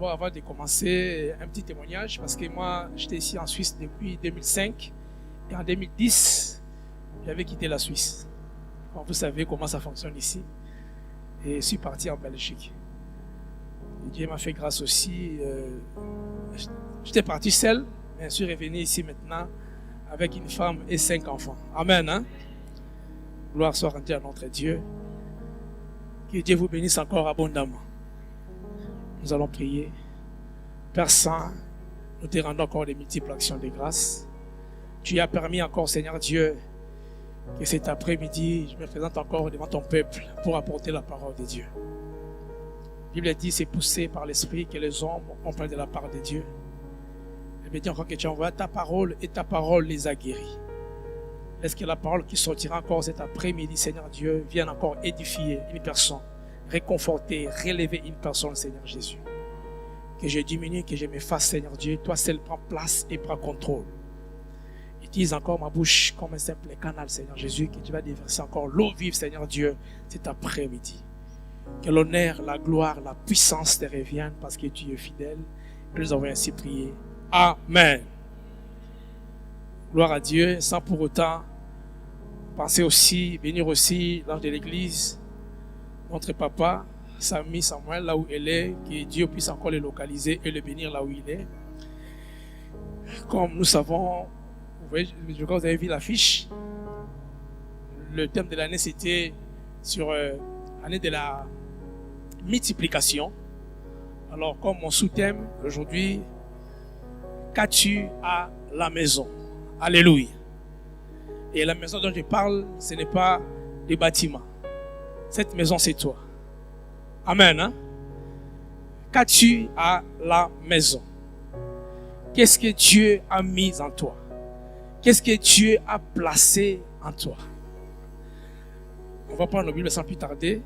d'abord, avant de commencer, un petit témoignage, parce que moi, j'étais ici en Suisse depuis 2005, et en 2010, j'avais quitté la Suisse. Bon, vous savez comment ça fonctionne ici, et je suis parti en Belgique. Et Dieu m'a fait grâce aussi. J'étais parti seul, mais je suis revenu ici maintenant avec une femme et 5 enfants. Amen. Hein? Gloire soit rendue à notre Dieu. Que Dieu vous bénisse encore abondamment. Nous allons prier. Père Saint, nous te rendons encore des multiples actions de grâce. Tu as permis encore, Seigneur Dieu, que cet après-midi, je me présente encore devant ton peuple pour apporter la parole de Dieu. La Bible dit, c'est poussé par l'Esprit que les hommes ont parlé de la part de Dieu. Elle me dit encore que tu envoies ta parole et ta parole les a guéris. Est-ce que la parole qui sortira encore cet après-midi, Seigneur Dieu, vienne encore édifier une personne, réconforter, relever une personne, Seigneur Jésus. Que je diminue, que je m'efface, Seigneur Dieu. Toi seul prends place et prends contrôle. Utilise encore ma bouche comme un simple canal, Seigneur Jésus, que tu vas déverser encore l'eau vive, Seigneur Dieu, cet après-midi. Que l'honneur, la gloire, la puissance te reviennent parce que tu es fidèle. Nous avons ainsi prié. Amen. Gloire à Dieu, sans pour autant penser aussi, venir aussi l'ange de l'église, notre papa, Samy Samuel, là où il est, que Dieu puisse encore le localiser et le bénir là où il est. Comme nous savons, vous voyez, je crois que vous avez vu l'affiche. Le thème de l'année, c'était sur l'année de la multiplication. Alors, comme mon sous-thème aujourd'hui, qu'as-tu à la maison? Alléluia. Et la maison dont je parle, ce n'est pas des bâtiments. Cette maison, c'est toi. Amen. Hein? Qu'as-tu à la maison? Qu'est-ce que Dieu a mis en toi? Qu'est-ce que Dieu a placé en toi? On va prendre nos Bibles sans plus tarder.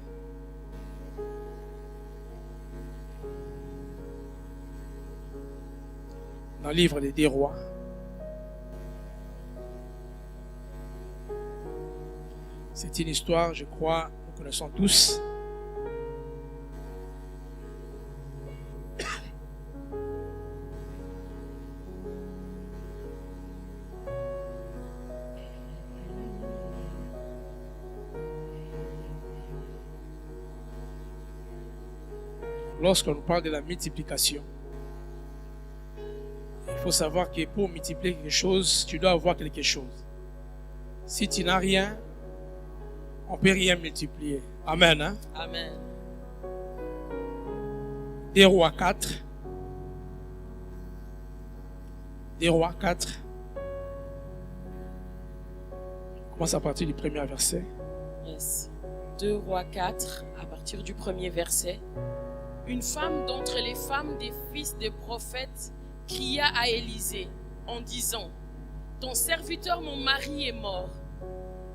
Dans le livre des Rois. C'est une histoire, je crois, nous connaissons tous. Lorsqu'on nous parle de la multiplication, il faut savoir que pour multiplier quelque chose, tu dois avoir quelque chose. Si tu n'as rien, on ne peut rien multiplier. Amen. Hein? Amen. Des Rois 4. Des Rois 4. On commence à partir du premier verset. Yes. 2 Rois 4, à partir du premier verset. Une femme d'entre les femmes des fils des prophètes cria à Élisée en disant: ton serviteur mon mari est mort.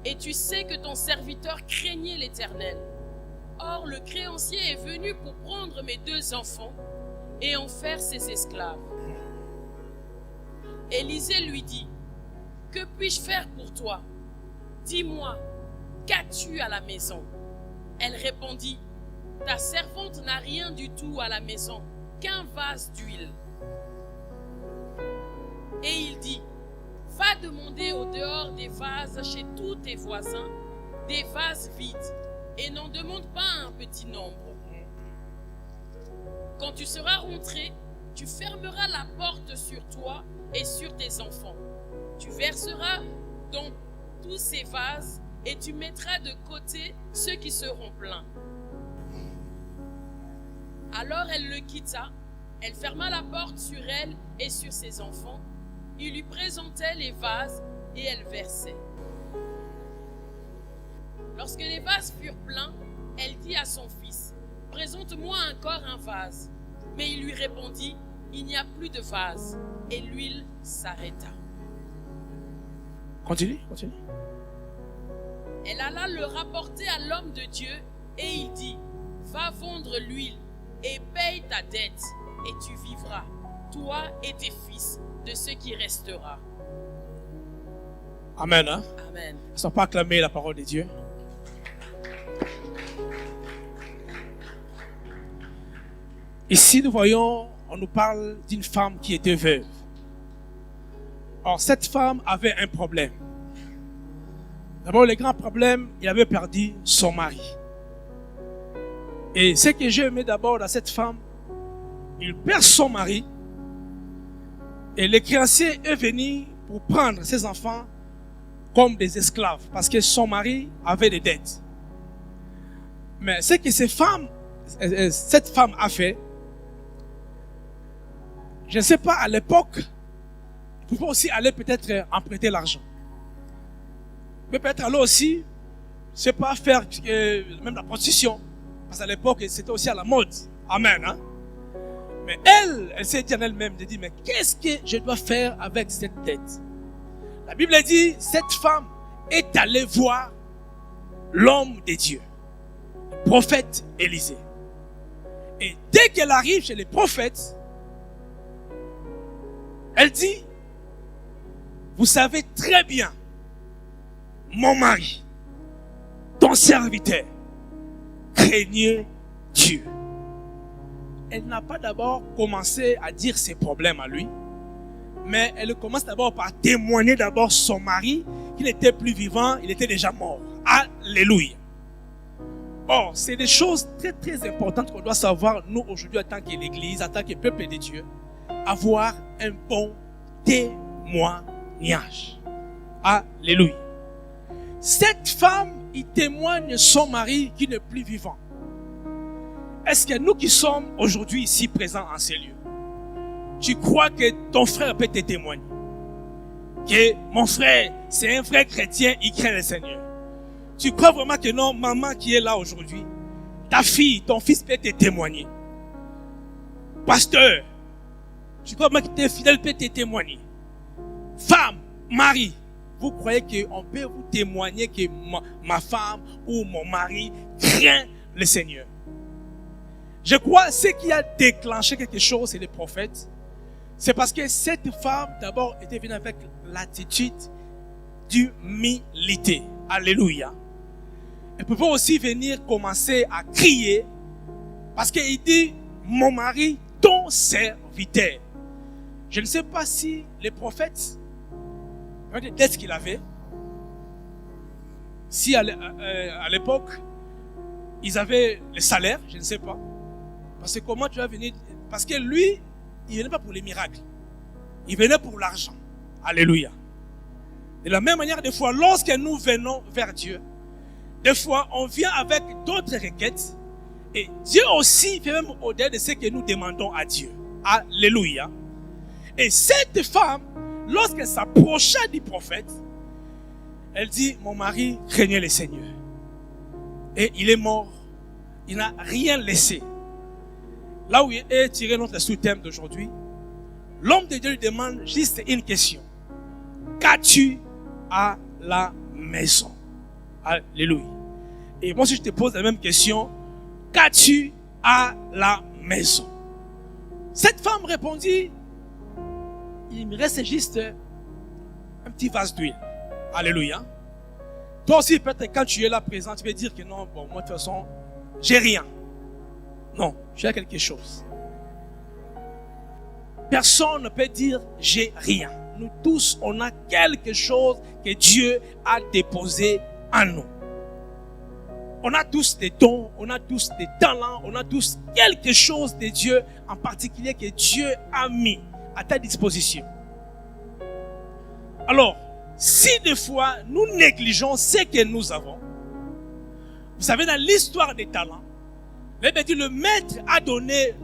Et tu sais que ton serviteur craignait l'Éternel. Or, le créancier est venu pour prendre mes 2 enfants et en faire ses esclaves. Élisée lui dit: que puis-je faire pour toi? Dis-moi, qu'as-tu à la maison? Elle répondit: ta servante n'a rien du tout à la maison, qu'un vase d'huile. Et il dit: va demander au dehors des vases chez tous tes voisins, des vases vides, et n'en demande pas un petit nombre. Quand tu seras rentré, tu fermeras la porte sur toi et sur tes enfants. Tu verseras dans tous ces vases et tu mettras de côté ceux qui seront pleins. Alors elle le quitta, elle ferma la porte sur elle et sur ses enfants. Il lui présentait les vases et elle versait. Lorsque les vases furent pleins, elle dit à son fils: présente-moi encore un vase. Mais il lui répondit: il n'y a plus de vase. Et l'huile s'arrêta. Continue. Elle alla le rapporter à l'homme de Dieu et il dit: va vendre l'huile et paye ta dette et tu vivras, toi et tes fils, de ce qui restera. Amen. Hein? Amen. Ils ne pas acclamer la parole de Dieu. Ici, nous voyons on nous parle d'une femme qui était veuve. Or, cette femme avait un problème. D'abord, le grand problème, il avait perdu son mari. Et ce que j'ai aimé d'abord dans cette femme, il perd son mari et le créancier est venu pour prendre ses enfants comme des esclaves parce que son mari avait des dettes. Mais ce que cette femme a fait, je ne sais pas, à l'époque, il pouvait aussi aller peut-être emprunter l'argent. Mais peut-être aller aussi, c'est pas faire même la prostitution. Parce qu'à l'époque, c'était aussi à la mode. Amen. Hein? Mais elle s'est dit en elle-même, elle dit, mais qu'est-ce que je dois faire avec cette dette? La Bible dit, cette femme est allée voir l'homme de Dieu, le prophète Élisée. Et dès qu'elle arrive chez les prophètes, elle dit, vous savez très bien, mon mari, ton serviteur, craignait Dieu. Elle n'a pas d'abord commencé à dire ses problèmes à lui, mais elle commence d'abord par témoigner d'abord son mari, qu'il n'était plus vivant, il était déjà mort. Alléluia. Or, c'est des choses très très importantes qu'on doit savoir, nous aujourd'hui en tant qu'Église, en tant que peuple de Dieu, avoir un bon témoignage. Alléluia. Cette femme, il témoigne son mari qui n'est plus vivant. Est-ce que nous qui sommes aujourd'hui ici présents en ces lieux, tu crois que ton frère peut te témoigner que mon frère, c'est un frère chrétien, il craint le Seigneur? Tu crois vraiment que non, maman qui est là aujourd'hui, ta fille, ton fils peut te témoigner? Pasteur, tu crois vraiment que tes fidèles peuvent te témoigner? Femme, mari, vous croyez qu'on peut vous témoigner que ma femme ou mon mari craint le Seigneur? Je crois que ce qui a déclenché quelque chose, c'est les prophètes. C'est parce que cette femme, d'abord, était venue avec l'attitude d'humilité. Alléluia. Elle pouvait aussi venir commencer à crier parce qu'il dit, mon mari, ton serviteur. Je ne sais pas si les prophètes, des dettes qu'il avait, si à l'époque, ils avaient le salaire, je ne sais pas. Parce que comment tu vas venir? Parce que lui, il venait pas pour les miracles. Il venait pour l'argent. Alléluia. De la même manière, des fois, lorsque nous venons vers Dieu, des fois, on vient avec d'autres requêtes. Et Dieu aussi fait même au-delà de ce que nous demandons à Dieu. Alléluia. Et cette femme, lorsqu'elle s'approcha du prophète, elle dit, mon mari craignait le Seigneur. Et il est mort. Il n'a rien laissé. Là où est tiré notre sous-thème d'aujourd'hui, l'homme de Dieu lui demande juste une question. Qu'as-tu à la maison? Alléluia. Et moi, si je te pose la même question, qu'as-tu à la maison? Cette femme répondit, il me reste juste un petit vase d'huile. Alléluia. Toi aussi, peut-être quand tu es là présent, tu vas dire que non, bon, moi de toute façon, j'ai rien. Non, j'ai quelque chose. Personne ne peut dire j'ai rien. Nous tous, on a quelque chose que Dieu a déposé en nous. On a tous des dons, on a tous des talents, on a tous quelque chose de Dieu en particulier que Dieu a mis à ta disposition. Alors, si des fois nous négligeons ce que nous avons, vous savez, dans l'histoire des talents, le maître a donné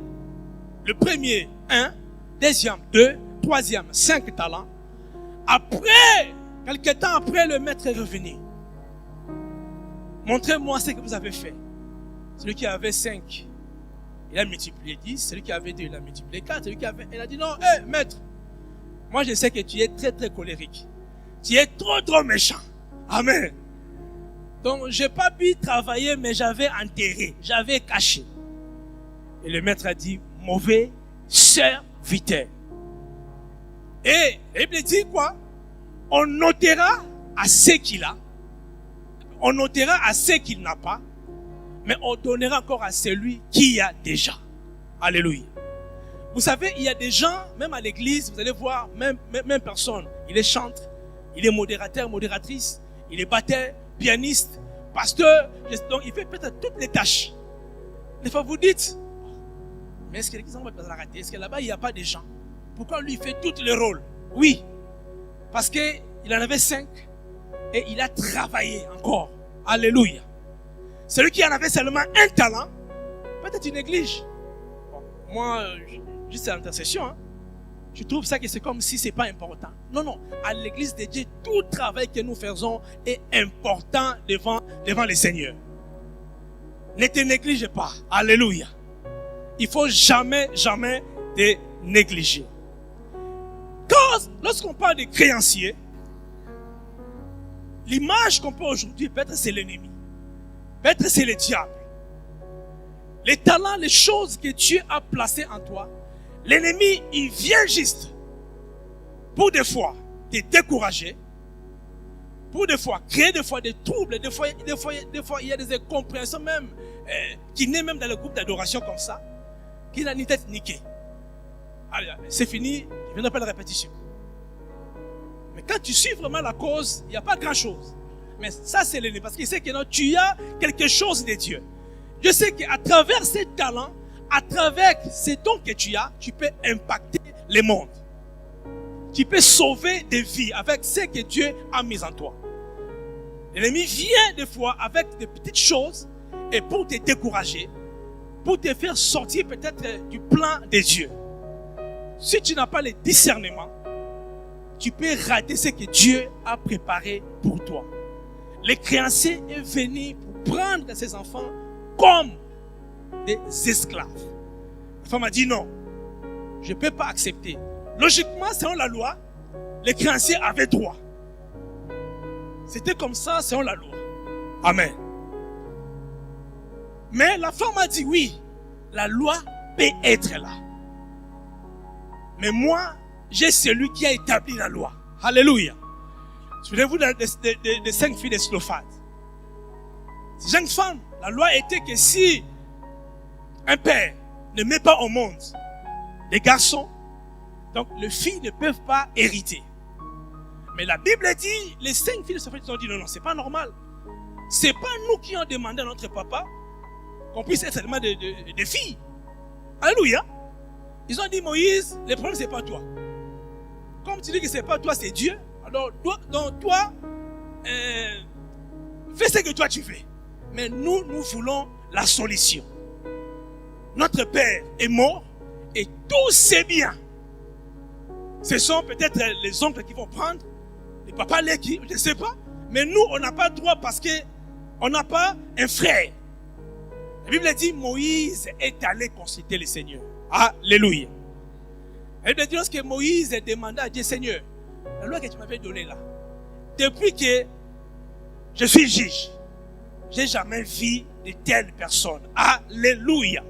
le premier 1, deuxième 2, troisième 5 talents. Après, quelques temps après, le maître est revenu. Montrez-moi ce que vous avez fait. Celui qui avait 5, il a multiplié 10. Celui qui avait 2, il a multiplié 4. Celui qui avait, il a dit non, maître, moi je sais que tu es très très colérique. Tu es trop méchant. Amen. Donc, j'ai pas pu travailler, mais j'avais enterré, j'avais caché. Et le maître a dit, mauvais serviteur. Et la Bible dit quoi? On notera à ce qu'il a, on notera à ce qu'il n'a pas, mais on donnera encore à celui qui a déjà. Alléluia. Vous savez, il y a des gens, même à l'église, vous allez voir, même personne. Il est chanteur, il est modérateur, modératrice, il est batteur, pianiste, pasteur. Donc, il fait peut-être toutes les tâches. Des fois, vous dites, mais est-ce que l'église va la rater? Est-ce que là-bas, il n'y a pas de gens? Pourquoi lui, il fait tous les rôles? Oui, parce qu'il en avait 5 et il a travaillé encore. Alléluia. Celui qui en avait seulement un talent, peut-être il néglige. Bon, moi, juste à l'intercession, hein, je trouve ça que c'est comme si c'est pas important. Non, non. À l'église de Dieu, tout travail que nous faisons est important devant le Seigneur. Ne te néglige pas. Alléluia. Il faut jamais te négliger. Car lorsqu'on parle des créanciers, l'image qu'on peut aujourd'hui, peut-être c'est l'ennemi. Peut-être c'est le diable. Les talents, les choses que Dieu a placées en toi, l'ennemi, il vient juste pour des fois te décourager, pour des fois créer des fois des troubles, des fois il y a des incompréhensions même qui naissent même dans le groupe d'adoration comme ça, qui n'a ni tête ni queue. Allez, c'est fini, il ne viendra pas de répétition. Mais quand tu suis vraiment la cause, il n'y a pas grand-chose. Mais ça, c'est l'ennemi. Parce qu'il sait que non, tu as quelque chose de Dieu. Je sais qu'à travers ces talents, à travers ces dons que tu as, tu peux impacter le monde. Tu peux sauver des vies avec ce que Dieu a mis en toi. L'ennemi vient des fois avec des petites choses et pour te décourager, pour te faire sortir peut-être du plan de Dieu. Si tu n'as pas le discernement, tu peux rater ce que Dieu a préparé pour toi. Le créancier est venu pour prendre ses enfants comme des esclaves. La femme a dit non, je ne peux pas accepter. Logiquement, selon la loi, les créanciers avaient droit. C'était comme ça selon la loi. Amen. Mais la femme a dit oui, la loi peut être là. Mais moi, j'ai celui qui a établi la loi. Alléluia. Souvenez-vous des 5 filles de Slophate. Ces jeunes femmes, la loi était que si un père ne met pas au monde les garçons, donc les filles ne peuvent pas hériter. Mais la Bible dit, les 5 filles de Slophate ont dit non, c'est pas normal. C'est pas nous qui avons demandé à notre papa qu'on puisse être seulement des filles. Alléluia. Ils ont dit Moïse, le problème c'est pas toi. Comme tu dis que c'est pas toi, c'est Dieu. Alors toi, fais ce que toi tu fais. Mais nous voulons la solution. Notre père est mort et tous ses biens, ce sont peut-être les oncles qui vont prendre, les papas qui, je ne sais pas. Mais nous, on n'a pas droit parce que on n'a pas un frère. La Bible dit Moïse est allé consulter le Seigneur. Alléluia. La Bible dit lorsque Moïse a demandé à Dieu, Seigneur, la loi que tu m'avais donnée là, depuis que je suis juge, j'ai jamais vu de telles personnes. Alléluia.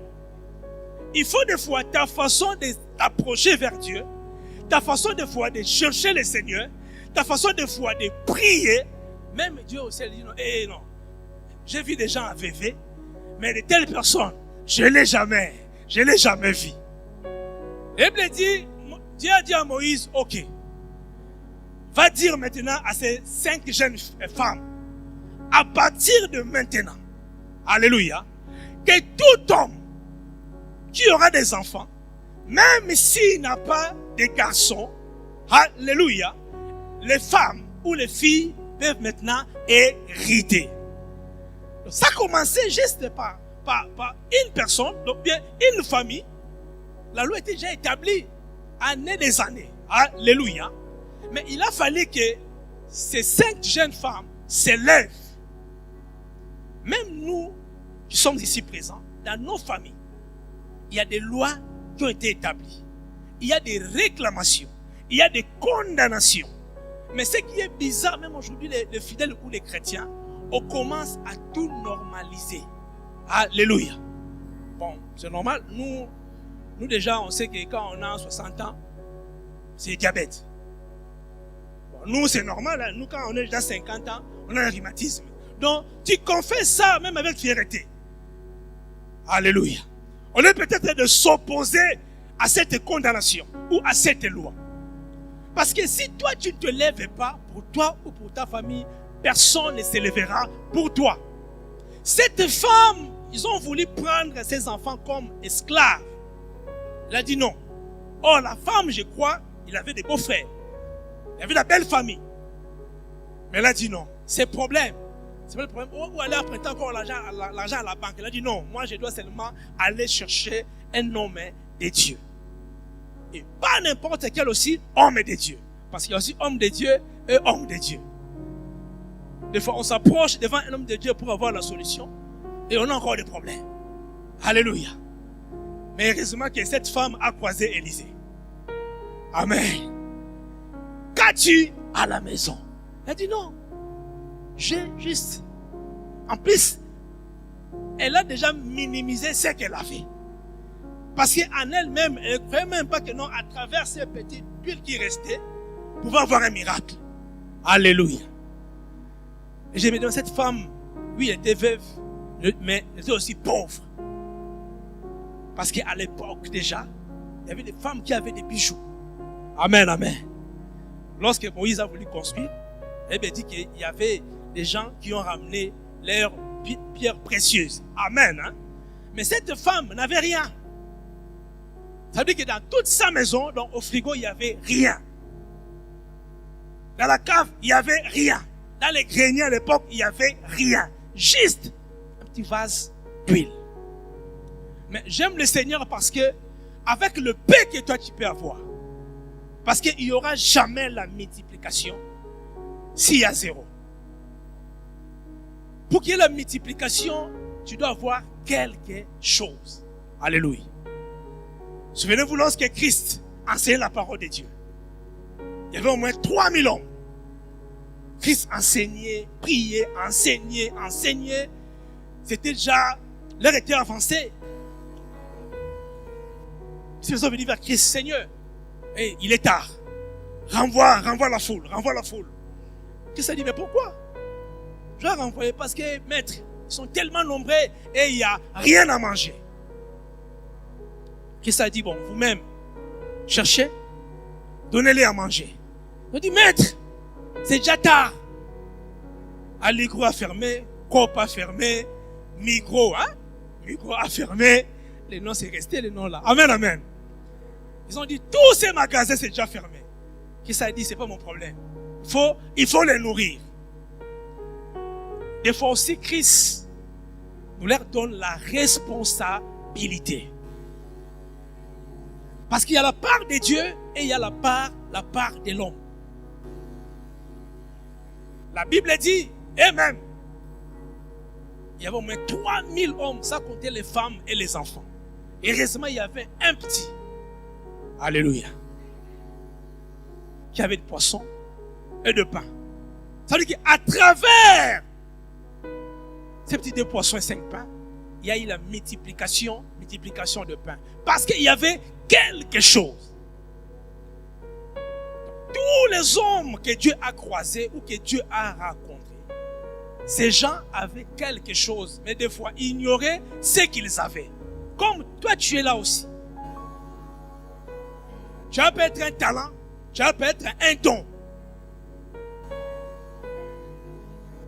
Il faut des fois ta façon de t'approcher vers Dieu, ta façon des fois de chercher le Seigneur, ta façon des fois de prier. Même Dieu au ciel dit non, non. J'ai vu des gens à VV, mais de telles personnes, je ne l'ai jamais vu. Et Bible dit, Dieu a dit à Moïse, ok, va dire maintenant à ces 5 jeunes femmes, à partir de maintenant, alléluia, que tout homme qui aura des enfants, même s'il n'a pas de garçons, alléluia, les femmes ou les filles peuvent maintenant hériter. Donc, ça a commencé juste par une personne, donc bien une famille. La loi était déjà établie, années des années. Alléluia. Mais il a fallu que ces 5 jeunes femmes s'élèvent. Même nous qui sommes ici présents, dans nos familles, il y a des lois qui ont été établies. Il y a des réclamations. Il y a des condamnations. Mais ce qui est bizarre, même aujourd'hui, les fidèles ou les chrétiens, on commence à tout normaliser. Alléluia. Bon, c'est normal. Nous déjà, on sait que quand on a 60 ans, c'est diabète. Bon, nous, c'est normal. Hein. Nous, quand on est déjà 50 ans, on a un rhumatisme. Donc, tu confesses ça même avec fierté. Alléluia. On est peut-être de s'opposer à cette condamnation ou à cette loi. Parce que si toi tu ne te lèves pas pour toi ou pour ta famille, personne ne se lèvera pour toi. Cette femme, ils ont voulu prendre ses enfants comme esclaves. Elle a dit non. Oh, la femme, je crois, il avait des beaux-frères. Il avait la belle famille. Mais elle a dit non. C'est le problème. C'est pas le problème. Ou elle a prêté encore l'argent à la banque. Elle a dit non. Moi, je dois seulement aller chercher un homme de Dieu. Et pas n'importe quel aussi homme de Dieu. Parce qu'il y a aussi homme de Dieu et homme de Dieu. Des fois, on s'approche devant un homme de Dieu pour avoir la solution. Et on a encore des problèmes. Alléluia. Mais heureusement que cette femme a croisé Élisée. Amen. Qu'as-tu à la maison? Elle dit non. J'ai juste. En plus, elle a déjà minimisé ce qu'elle avait. Parce qu'en elle-même, elle ne croyait même pas que non, à travers ces petites huiles qui restaient, pouvait avoir un miracle. Alléluia. Et je me dis, cette femme, oui, elle était veuve, mais elle était aussi pauvre. Parce qu'à l'époque déjà, il y avait des femmes qui avaient des bijoux. Amen, amen. Lorsque Moïse a voulu construire, elle m'a dit qu'il y avait des gens qui ont ramené leurs pierres précieuses. Amen. Hein? Mais cette femme n'avait rien. Ça veut dire que dans toute sa maison, donc au frigo, il n'y avait rien. Dans la cave, il n'y avait rien. Dans les greniers à l'époque, il n'y avait rien. Juste un petit vase d'huile. Mais j'aime le Seigneur parce que, avec le peu que toi tu peux avoir, parce qu'il n'y aura jamais la multiplication s'il y a zéro. Pour qu'il y ait la multiplication, tu dois avoir quelque chose. Alléluia. Souvenez-vous lorsque Christ enseignait la parole de Dieu. Il y avait au moins 3000 hommes. Christ enseignait, priait, enseignait. C'était déjà, l'heure était avancée. Ils sont venus vers Christ, Seigneur. Hey, il est tard. Renvoie la foule. Christ a dit, mais pourquoi? Je vais renvoyer parce que, maître, ils sont tellement nombreux et il n'y a rien à manger. Christ a dit, bon, vous-même, cherchez, donnez-les à manger. Il dit, maître, c'est déjà tard. Allegro a fermé, Coop a fermé, Migros a fermé. Les noms, c'est resté les noms là. Amen, amen. Ils ont dit, tous ces magasins, c'est déjà fermé. Christ a dit, c'est pas mon problème. Il faut les nourrir. Des fois aussi, Christ nous leur donne la responsabilité. Parce qu'il y a la part de Dieu et il y a la part de l'homme. La Bible dit, et même, il y avait au moins 3000 hommes, ça comptait les femmes et les enfants. Et heureusement, il y avait un petit, alléluia, qui avait de poissons et de pain. Ça veut dire qu'à travers ces petits 2 poissons et 5 pains, il y a eu la multiplication de pain. Parce qu'il y avait quelque chose. Tous les hommes que Dieu a croisés ou que Dieu a rencontrés, ces gens avaient quelque chose, mais des fois ignoraient ce qu'ils avaient. Comme toi, tu es là aussi. Tu as peut-être un talent, tu as peut-être un don.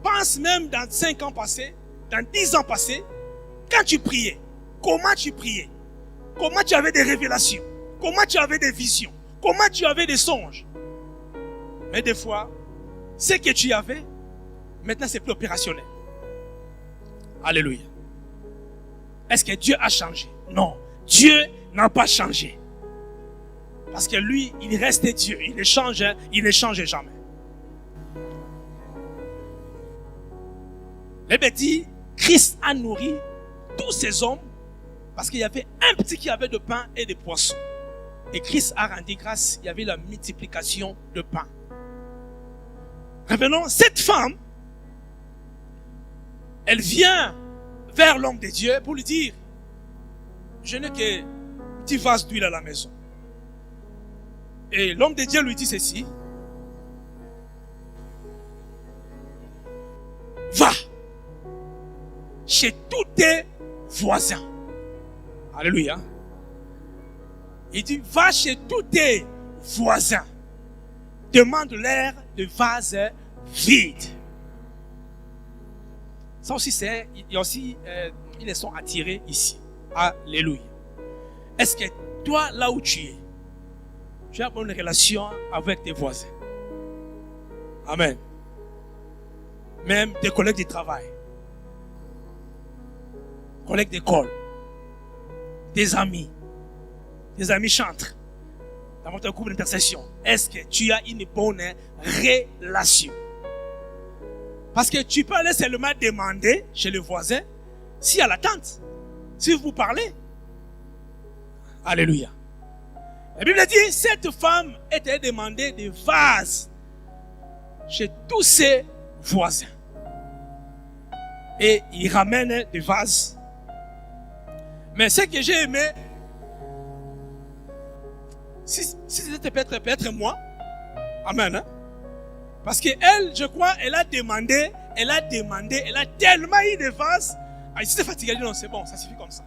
Pense même dans 5 ans passés, dans 10 ans passés, quand tu priais, comment tu priais? Comment tu avais des révélations? Comment tu avais des visions? Comment tu avais des songes? Mais des fois, ce que tu avais, maintenant c'est plus opérationnel. Alléluia. Est-ce que Dieu a changé? Non. Dieu n'a pas changé. Parce que lui, il reste Dieu. Il ne change jamais. La Bible dit, Christ a nourri tous ces hommes parce qu'il y avait un petit qui avait de pain et de poissons. Et Christ a rendu grâce, il y avait la multiplication de pain. Revenons, cette femme, elle vient vers l'homme de Dieu pour lui dire, je n'ai que un petit vase d'huile à la maison. Et l'homme de Dieu lui dit ceci, va chez tous tes voisins. Alléluia. Il dit, va chez tous tes voisins. Demande-leur de vases vides. Ça aussi, ils les sont attirés ici. Alléluia. Est-ce que toi, là où tu es, tu as une bonne relation avec tes voisins? Amen. Même tes collègues de travail, collègues d'école, tes amis chantres dans votre groupe d'intercession. Est-ce que tu as une bonne relation? Parce que tu peux aller seulement demander chez le voisin s'il y a l'attente, si vous parlez. Alléluia. La Bible dit, cette femme était demandée des vases chez tous ses voisins. Et il ramène des vases. Mais ce que j'ai aimé, si c'était peut-être moi, amen, hein? Parce qu'elle, je crois, elle a demandé, elle a tellement eu de vases. Ah, si c'est fatigué, non, c'est bon, ça suffit comme ça.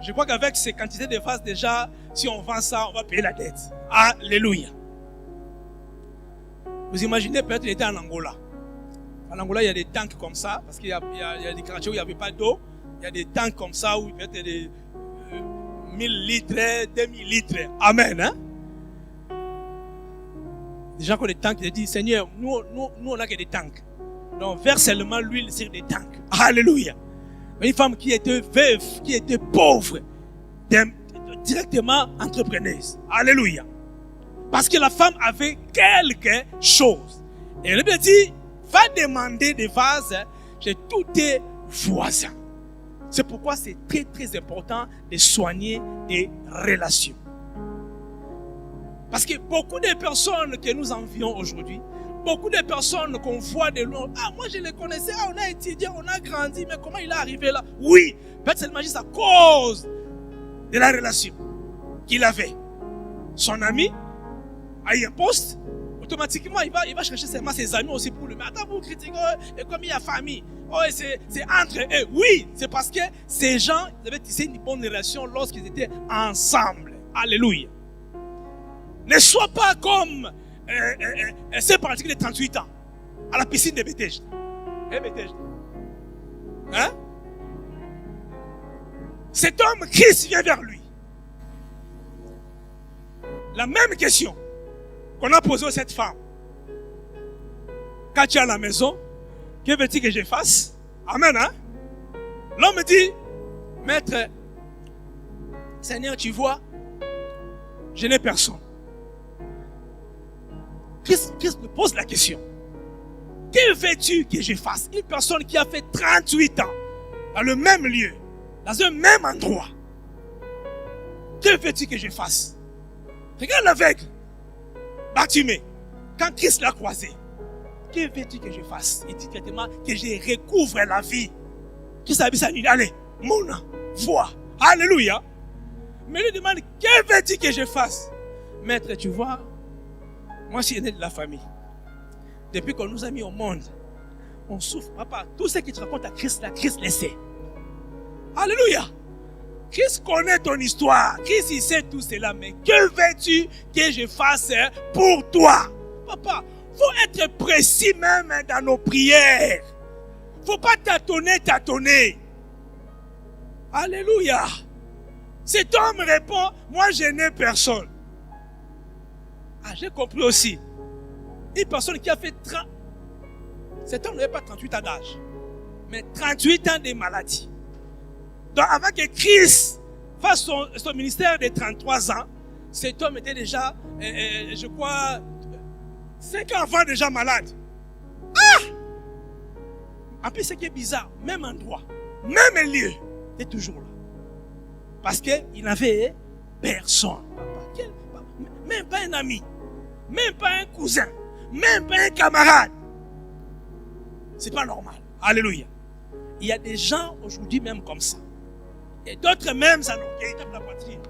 Je crois qu'avec ces quantités de vases, déjà, si on vend ça, on va payer la dette. Alléluia. Vous imaginez, peut-être il était en Angola. En Angola, il y a des tanks comme ça, parce qu'il y a des quartiers où il n'y avait pas d'eau. Il y a des tanks comme ça, où il peut être des 1000 litres, 2000 litres. Amen. Hein? Des gens qui ont des tanks, ils disent, Seigneur, nous on n'a que des tanks. Donc, verse seulement l'huile sur des tanks. Alléluia. Une femme qui était veuve, qui était pauvre, directement entrepreneuse. Alléluia. Parce que la femme avait quelque chose. Et elle lui dit, va demander des vases chez tous tes voisins. C'est pourquoi c'est très très important de soigner des relations. Parce que beaucoup de personnes que nous envions aujourd'hui, beaucoup de personnes qu'on voit de loin, moi je les connaissais, on a étudié, on a grandi, mais comment il est arrivé là? Oui, peut-être seulement juste à cause de la relation qu'il avait. Son ami a eu un poste, automatiquement il va chercher seulement ses amis aussi pour le mettre. Attends, vous critiquez, et comme il y a famille, c'est entre eux. Oui, c'est parce que ces gens avaient tissé une bonne relation lorsqu'ils étaient ensemble. Alléluia. Ne sois pas comme ces pratiques de 38 ans à la piscine de Bethesda. Hein? Cet homme, Christ vient vers lui. La même question qu'on a posée à cette femme. Quand tu es à la maison, que veux-tu que je fasse? Amen. Hein? L'homme dit, Maître, Seigneur, tu vois, je n'ai personne. Christ me pose la question. Que veux-tu que je fasse? Une personne qui a fait 38 ans dans le même lieu, dans un même endroit. Que veux-tu que je fasse? Regarde l'aveugle, Bartimée, quand Christ l'a croisé. Que veux-tu que je fasse? Il dit directement que je recouvre la vie. Christ a dit ça, allez, mon vois. Alléluia. Mais il lui demande, que veux-tu que je fasse? Maître, tu vois, moi je suis né de la famille. Depuis qu'on nous a mis au monde, on souffre. Papa, tout ce qui te raconte à Christ, là, Christ le sait. Alléluia. Christ connaît ton histoire. Christ il sait tout cela. Mais que veux-tu que je fasse pour toi? Papa, il faut être précis même dans nos prières. Il ne faut pas tâtonner. Alléluia. Cet homme répond, moi je n'ai personne. J'ai compris aussi. Une personne qui a fait 30... Cet homme n'avait pas 38 ans d'âge, mais 38 ans de maladie. Donc avant que Christ fasse son ministère de 33 ans, cet homme était déjà, je crois, 5 ans avant déjà malade. En plus, ce qui est bizarre, même endroit, même lieu, il est toujours là. Parce qu'il n'avait personne. Même pas un ami, même pas un cousin, même pas un camarade. C'est pas normal. Alléluia. Il y a des gens aujourd'hui même comme ça. Et d'autres même, ça nous tapent la poitrine.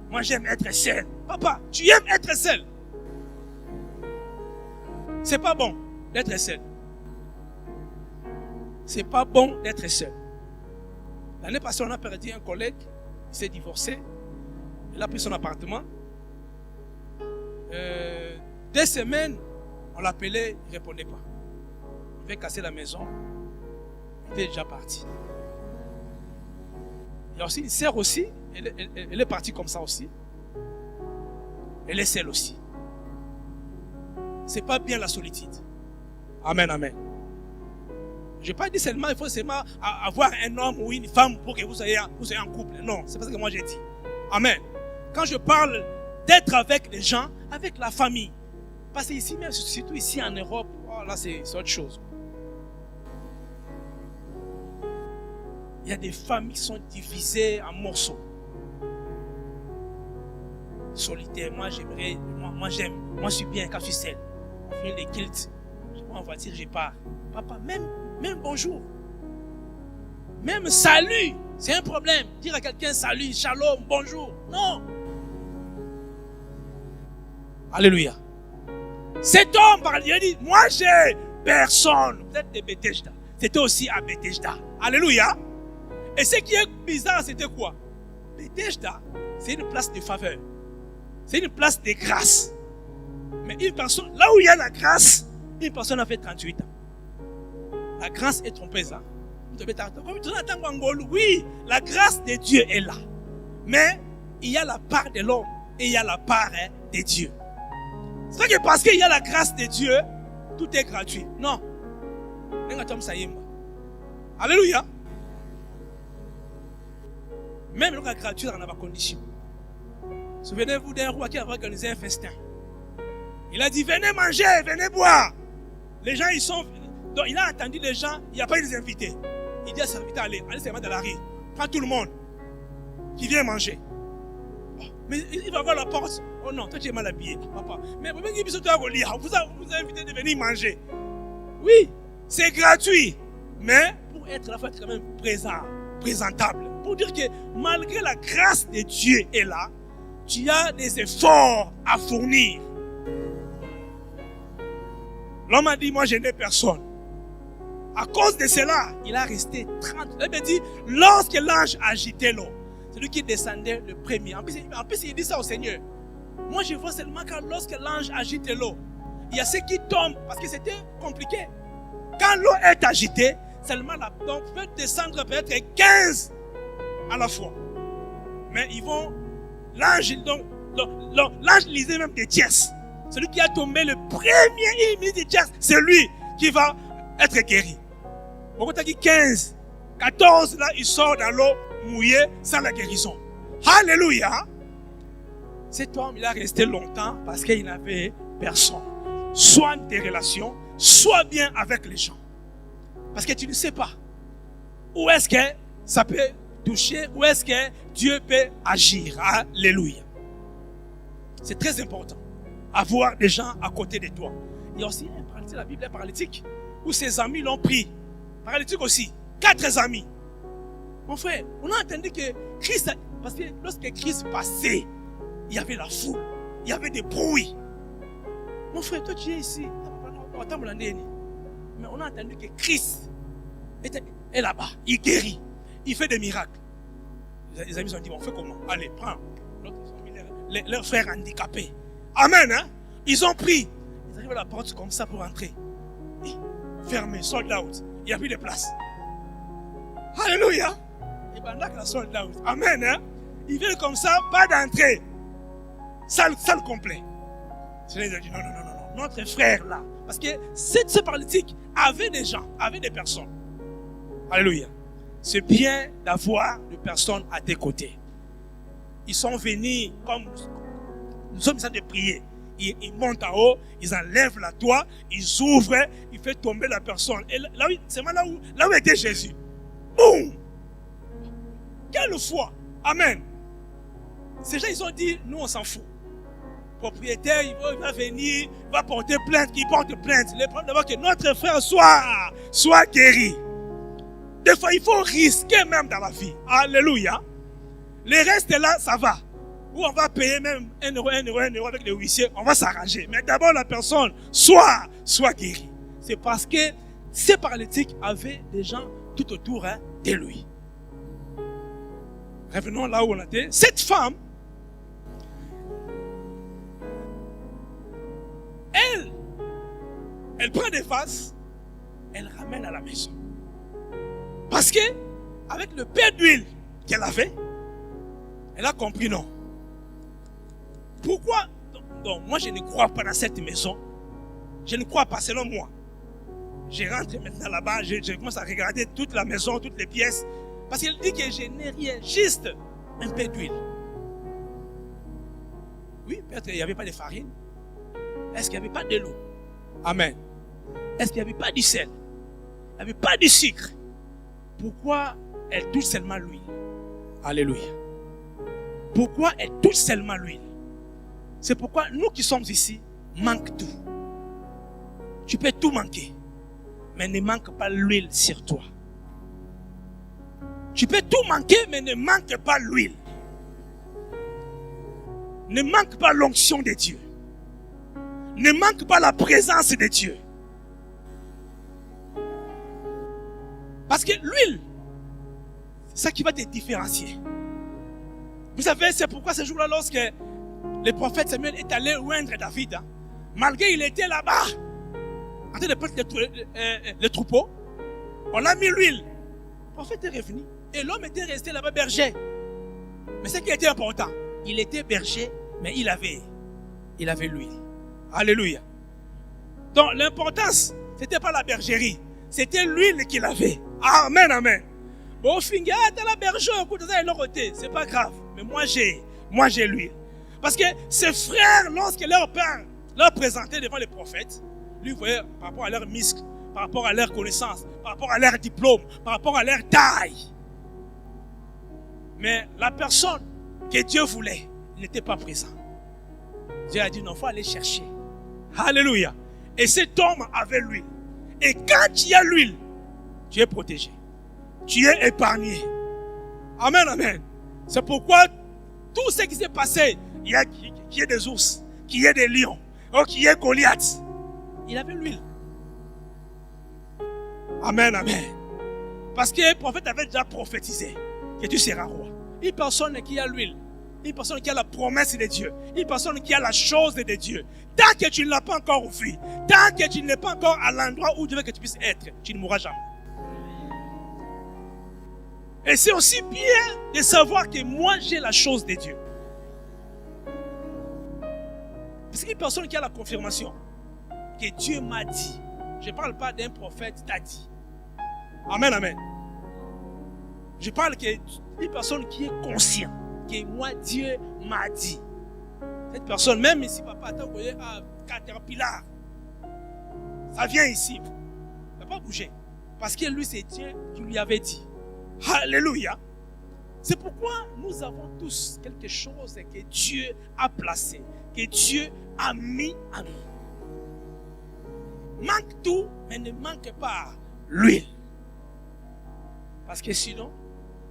Moi j'aime être seul. Papa, tu aimes être seul. C'est pas bon d'être seul. C'est pas bon d'être seul. L'année passée, on a perdu un collègue. Il s'est divorcé. Il a pris son appartement. 2 semaines, on l'appelait, il ne répondait pas. Il avait cassé la maison. Il était déjà parti. Il y a aussi une sœur aussi. Elle est partie comme ça aussi. Elle est seule aussi. C'est pas bien la solitude. Amen, amen. Je n'ai pas dit seulement il faut seulement avoir un homme ou une femme pour que vous soyez en couple. Non, c'est pas ce que moi j'ai dit. Amen. Quand je parle d'être avec les gens, avec la famille. Parce que ici, même surtout ici en Europe, oh, là c'est autre chose. Il y a des familles qui sont divisées en morceaux. Solitaire, moi j'aimerais, moi j'aime, moi je suis bien quand je suis seul. On fait les cultes, je prends en voiture, je pars. Papa, même bonjour, même salut, c'est un problème. Dire à quelqu'un salut, shalom, bonjour, non. Alléluia. Cet homme, il a dit, moi j'ai personne. Vous êtes de Bethesda. C'était aussi à Bethesda. Alléluia. Et ce qui est bizarre, c'était quoi? Bethesda, c'est une place de faveur. C'est une place de grâce. Mais une personne, là où il y a la grâce, une personne a fait 38 ans. La grâce est trompeuse. Hein? Oui, la grâce de Dieu est là. Mais il y a la part de l'homme et il y a la part de Dieu. C'est vrai que parce qu'il y a la grâce de Dieu, tout est gratuit. Non. Alléluia. Même le gratuit, on n'a pas de condition. Souvenez-vous d'un roi qui avait organisé un festin. Il a dit, venez manger, venez boire. Les gens, ils sont... Donc, il a attendu les gens, il n'y a pas eu des invités. Il dit à ses serviteurs, allez seulement dans la rue. Prends tout le monde qui vient manger. Oh, mais il va voir la porte. Oh non, toi tu es mal habillé, papa. Mais vous vous invité de venir manger. Oui, c'est gratuit. Mais pour être là, il faut être quand même présentable. Pour dire que malgré la grâce de Dieu est là, tu as des efforts à fournir. L'homme a dit, moi je n'ai personne. À cause de cela, il a resté 30. Il m'a dit, lorsque l'ange agitait l'eau, c'est lui qui descendait le premier. En plus, il dit ça au Seigneur. Moi, je vois seulement que lorsque l'ange agite l'eau, il y a ceux qui tombent parce que c'était compliqué. Quand l'eau est agitée, seulement la pompe peut descendre peut-être 15 à la fois. Mais ils vont, l'ange lisait même des tierces. Celui qui a tombé le premier, il met des tierces, c'est lui qui va être guéri. Pourquoi tu as dit 15, 14, là, il sort dans l'eau mouillée sans la guérison. Alléluia. Cet homme, il a resté longtemps parce qu'il n'avait personne. Soit des relations, soit bien avec les gens. Parce que tu ne sais pas où est-ce que ça peut toucher, où est-ce que Dieu peut agir. Alléluia. C'est très important. Avoir des gens à côté de toi. Il y a aussi un paralytique, la Bible est paralytique, où ses amis l'ont pris. Paralytique aussi. 4 amis. Mon frère, on a entendu que Christ, parce que lorsque Christ passait, il y avait la foule, il y avait des bruits. Mon frère, toi tu es ici. Mais on a entendu que Christ est là-bas, il guérit, il fait des miracles. Les amis ont dit, on fait comment? Allez, prends. L'autre, ils ont mis leurs frères handicapés. Amen, hein? Ils ont pris. Ils arrivent à la porte comme ça pour entrer. Et fermé, sold out. Il n'y a plus de place. Alléluia. Et pendant que la sold out. Amen, hein? Ils viennent comme ça, pas d'entrée. Salle complet. Je les ai dit, non. Notre frère là. Parce que ce paralytique avait des gens, avait des personnes. Alléluia. C'est bien d'avoir des personnes à tes côtés. Ils sont venus comme nous sommes en train de prier. Ils montent en haut, ils enlèvent la toit, ils ouvrent, ils font tomber la personne. Et là, c'est là où était Jésus. Boum! Quelle foi! Amen. Ces gens, ils ont dit, nous on s'en fout. Le propriétaire, il va venir, il va porter plainte, il porte plainte. Le problème d'abord que notre frère soit guéri. Des fois, il faut risquer même dans la vie. Alléluia. Le reste là, ça va. Ou on va payer même 1 euro avec le huissier, on va s'arranger. Mais d'abord, la personne soit guérie. C'est parce que ces paralytiques avaient des gens tout autour de lui. revenons là où on était. Cette femme, elle prend des vases, elle ramène à la maison. Parce que, avec le peu d'huile qu'elle avait, elle a compris non. Pourquoi? Donc, moi, je ne crois pas dans cette maison. Je ne crois pas, selon moi. Je rentre maintenant là-bas, je commence à regarder toute la maison, toutes les pièces. Parce qu'elle dit que je n'ai rien, juste un peu d'huile. Oui, peut-être qu'il n'y avait pas de farine. Est-ce qu'il n'y avait pas de l'eau? Amen. Est-ce qu'il n'y avait pas du sel? Il n'y avait pas de sucre. Pourquoi elle touche seulement l'huile? Alléluia. Pourquoi elle touche seulement l'huile? C'est pourquoi nous qui sommes ici, manque tout. Tu peux tout manquer, mais ne manque pas l'huile sur toi. Tu peux tout manquer, mais ne manque pas l'huile. Ne manque pas l'onction de Dieu. Ne manque pas la présence de Dieu. Parce que l'huile, c'est ça qui va te différencier. Vous savez, c'est pourquoi ce jour-là, lorsque le prophète Samuel est allé oindre David, malgré qu'il était là-bas, en train de prendre le troupeau, on a mis l'huile. Le prophète est revenu. Et l'homme était resté là-bas berger. Mais ce qui était important, il était berger, mais il avait l'huile. Alléluia. Donc l'importance, ce n'était pas la bergerie, c'était l'huile qu'il avait. Amen, amen. Bon, finga, t'as la berger, c'est pas grave. Mais moi j'ai l'huile. Parce que ses frères, lorsque leur père leur présentait devant les prophètes, lui voyait par rapport à leurs muscles, par rapport à leur connaissance, par rapport à leur diplôme, par rapport à leur taille. Mais la personne que Dieu voulait n'était pas présente. Dieu a dit non, il faut aller chercher. Alléluia. Et cet homme avait l'huile. Et quand tu as l'huile, tu es protégé. Tu es épargné. Amen, amen. C'est pourquoi tout ce qui s'est passé, il y a qu'il y ait des ours, qu'il y ait des lions, ou qu'il y ait Goliath, il avait l'huile. Amen, amen. Parce que le prophète avait déjà prophétisé que tu seras roi. Une personne qui a l'huile, une personne qui a la promesse de Dieu, une personne qui a la chose de Dieu, tant que tu ne l'as pas encore vu, tant que tu n'es pas encore à l'endroit où Dieu veut que tu puisses être, tu ne mourras jamais. Et c'est aussi bien de savoir que moi j'ai la chose de Dieu. Parce qu'une personne qui a la confirmation que Dieu m'a dit, je ne parle pas d'un prophète t'a dit. Amen, amen. Je parle d'une personne qui est consciente que moi Dieu m'a dit. Cette personne, même si papa t'a envoyé à Caterpillar, ça vient ici. Il ne va pas bouger. Parce que lui, c'est Dieu qui lui avait dit. Alléluia. C'est pourquoi nous avons tous quelque chose que Dieu a placé, que Dieu a mis à nous. Manque tout, mais ne manque pas l'huile. Parce que sinon,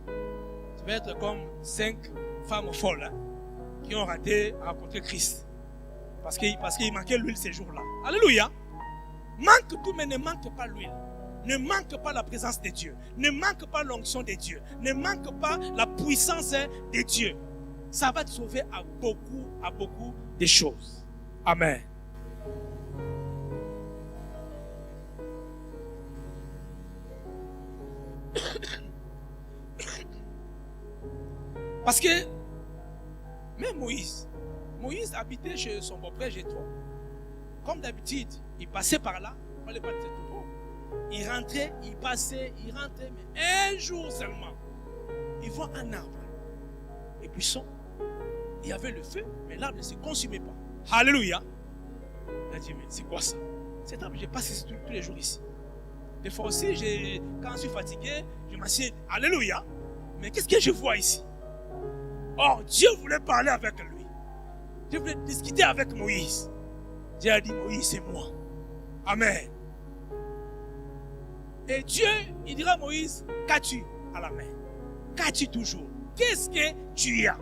tu vas être comme 5 femmes folles qui ont raté à rencontrer Christ. Parce qu'il manquait l'huile ces jours-là. Alléluia. Manque tout, mais ne manque pas l'huile. Ne manque pas la présence de Dieu. Ne manque pas l'onction de Dieu. Ne manque pas la puissance de Dieu. Ça va te sauver à beaucoup de choses. Amen. Parce que même Moïse habitait chez son beau-frère Jéthro. Comme d'habitude, il passait par là. Il ne fallait pas être trop. Il rentrait, il passait, il rentrait, mais un jour seulement, il voit un arbre. Et puis il y avait le feu, mais l'arbre ne se consumait pas. Alléluia. Il a dit, mais c'est quoi ça? Cet arbre, je passe ici tous les jours ici. Des fois aussi, quand je suis fatigué, je m'assieds. Alléluia. Mais qu'est-ce que je vois ici? Oh, Dieu voulait parler avec lui. Dieu voulait discuter avec Moïse. Dieu a dit, Moïse, c'est moi. Amen. Et Dieu, il dira à Moïse, qu'as-tu à la main? Qu'as-tu toujours? Qu'est-ce que tu as?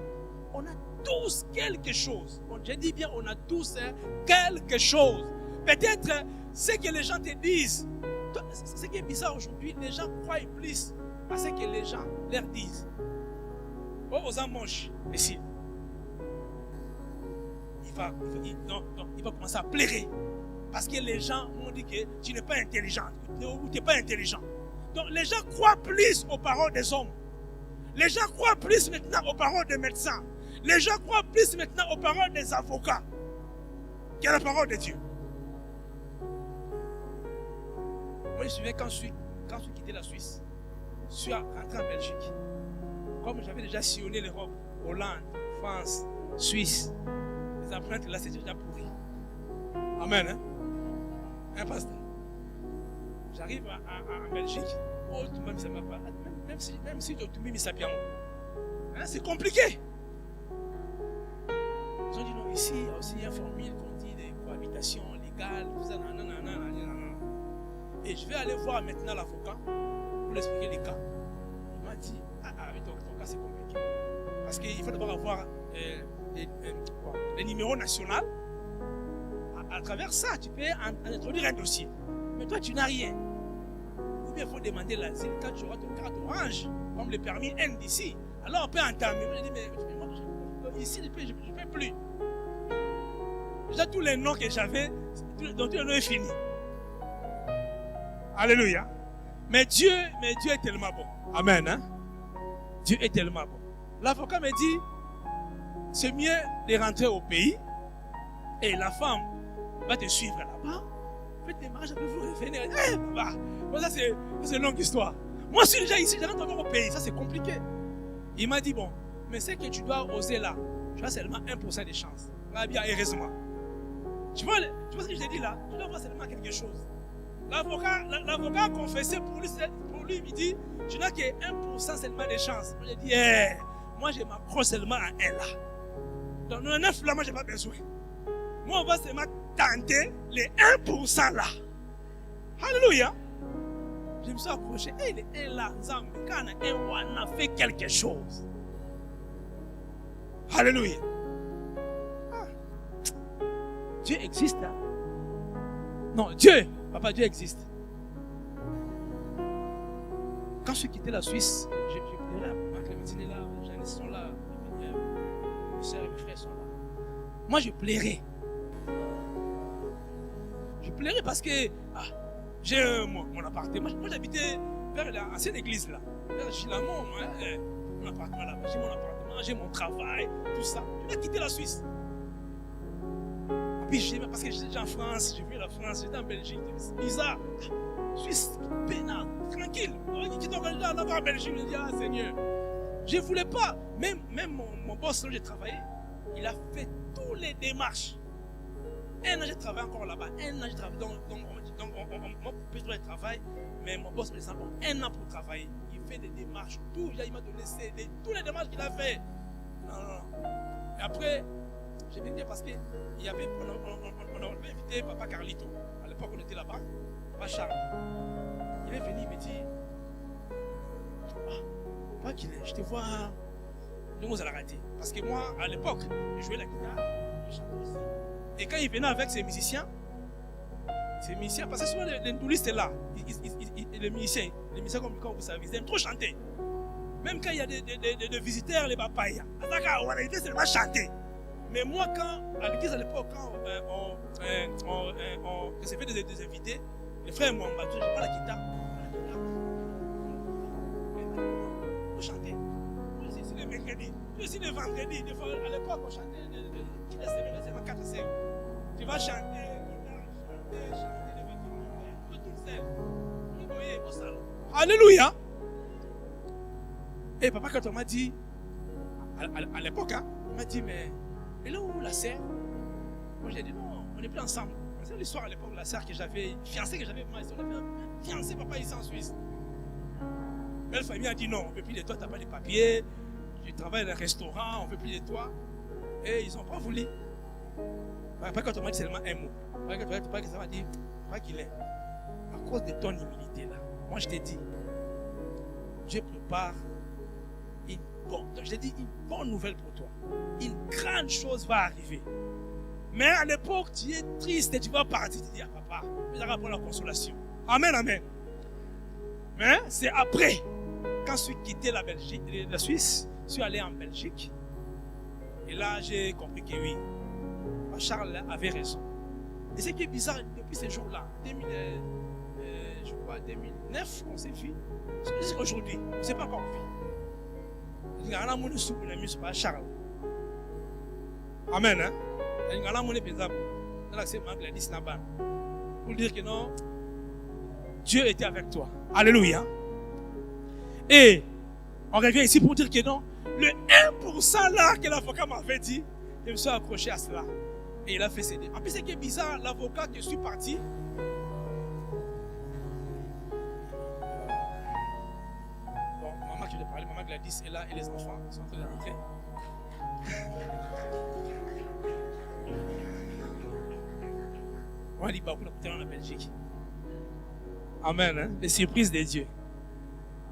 On a tous quelque chose. Je dis bien, on a tous quelque chose. Peut-être ce que les gens te disent. Ce qui est bizarre aujourd'hui, les gens croient plus à ce que les gens leur disent. aux embauches ici. Il va commencer à pleurer. Parce que les gens m'ont dit que tu n'es pas intelligent. Ou tu n'es pas intelligent. Donc les gens croient plus aux paroles des hommes. Les gens croient plus maintenant aux paroles des médecins. Les gens croient plus maintenant aux paroles des avocats qu'à la parole de Dieu. Moi, je me souviens quand je suis quitté la Suisse, je suis rentré en Belgique. Comme j'avais déjà sillonné l'Europe, Hollande, France, Suisse, les empreintes là, c'était déjà pourri. Amen, hein? Un pasteur. J'arrive en Belgique, même ça m'a pas. Même si tu mis Sapiamo. Hein, c'est compliqué. Ils ont dit non, ici, il y a aussi une formule qu'on dit de cohabitation légale, tout ça, Et je vais aller voir maintenant l'avocat pour lui expliquer les cas. Il m'a dit, avec ton cas c'est compliqué. Parce qu'il faut d'abord avoir les numéros nationaux. À travers ça, tu peux introduire un dossier. Mais toi, tu n'as rien. Ou bien il faut demander l'asile quand tu auras ton carte orange, comme le permis N d'ici. Alors on peut entamer. Moi, je dis, mais moi, ici, je ne peux plus. Déjà, tous les noms que j'avais, donc tous les noms est fini. Alléluia. Mais Dieu est tellement bon. Amen. Hein? Dieu est tellement bon. L'avocat me dit, c'est mieux de rentrer au pays et la femme va te suivre là-bas. Faites des mariages, vous revenez. Ça c'est une longue histoire. Moi, je suis déjà ici, je rentre encore au pays. Ça, c'est compliqué. Il m'a dit, bon, mais c'est que tu dois oser là. Tu as seulement 1% de chance. Bien, heureusement. Tu vois ce que je t'ai dit là? Tu dois avoir seulement quelque chose. L'avocat a confessé pour lui, il dit, tu n'as que 1% seulement de chance. Moi, j'ai dit, moi, je m'accroche seulement à 1 là. Donc, 9 là, moi, je n'ai pas besoin. Moi, on va seulement tenter les 1% là. Alléluia. Je me suis accroché. Les 1 là, quand on a fait quelque chose. Alléluia. Dieu existe. Hein? Non, Papa Dieu existe. Quand je suis quitté la Suisse, je pleurais. Ma Clémentine est là, Janice sont là, mes soeurs et mes frères sont là. Moi, je pleurais. Je pleurais parce que j'ai mon appartement. Moi, j'habitais vers l'ancienne église là. Vers Gilamont, mon appartement là. J'ai mon appartement, j'ai mon travail, tout ça. Je vais quitter la Suisse. Puis parce que j'étais en France, j'ai vu la France, j'étais en Belgique, c'est bizarre. Suisse, pénal, tranquille. Qui t'ont là en Belgique, je me dis, Seigneur. Je ne voulais pas. Même mon boss, là où j'ai travaillé, il a fait toutes les démarches. 1 an, j'ai travaillé encore là-bas. 1 an, j'ai travaillé. Donc moi, je dois travailler, mais mon boss me dit, bon, 1 an pour travailler. Il fait des démarches, tout. Il m'a donné toutes les démarches qu'il a fait. Non. Et après, j'ai bien dit parce qu'on avait invité Papa Carlito. À l'époque, on était là-bas. Papa Charles. Il est venu, il me dit, pas qu'il est, je te vois, nous allons arrêter. Parce que moi, à l'époque, je jouais la guitare, je chantais aussi. Et quand il venait avec ses musiciens, parce que souvent les touristes là, les musiciens comme vous savez, ils aiment trop chanter. Même quand il y a des visiteurs, les papayas, en réalité, c'est seulement chanter. Mais moi, à l'église à l'époque, quand on recevait des invités, les frères m'ont battu, je prends la guitare. Pour chanter. Moi, c'est le mercredi. Aussi le vendredi. Des fois, à l'époque, on chantait qui la semaine, c'est 4 5. Tu vas chanter, le vendredi, tout seul. Vous voyez, au salon. Alléluia. Et papa, quand on m'a dit, à l'époque, il m'a dit, mais et là où la sœur? Moi, j'ai dit, non, on n'est plus ensemble. C'est l'histoire à l'époque de la sœur que j'avais, fiancée que j'avais, moi, on avait fiancé papa ici en Suisse. Belle famille a dit non, on ne veut plus de toi, tu n'as pas de papiers, tu travailles dans un restaurant, on ne veut plus de toi. Et ils n'ont pas voulu. Pas quand on m'a dit seulement un mot. Pas que ça m'a dit, pas qu'il est. À cause de ton humilité là, moi je t'ai dit, Dieu prépare une bonne nouvelle pour toi. Une grande chose va arriver. Mais à l'époque, tu es triste et tu vas partir. Tu dis, papa, je vais pour la consolation. Amen, amen. Mais c'est après, quand je suis quitté la Belgique, la Suisse, Je suis allé en Belgique. Et là, j'ai compris que oui, Charles avait raison. Et ce qui est bizarre, depuis ce jour-là, 2009, on s'est vu. Aujourd'hui, on ne s'est pas encore vu. Il y a un monde sous le Charles. Amen. Il y a un monde pesable. Pour dire que non, Dieu était avec toi. Alléluia. Et on revient ici pour dire que non, le 1% là que l'avocat m'avait dit, je me suis accroché à cela. Et il a fait céder. En plus, ce qui est bizarre, l'avocat que je suis parti, bon, maman qui lui parlait, maman Gladys est là et les enfants sont en train de rentrer. On dit beaucoup en Belgique. Amen. Hein? Les surprises de Dieu.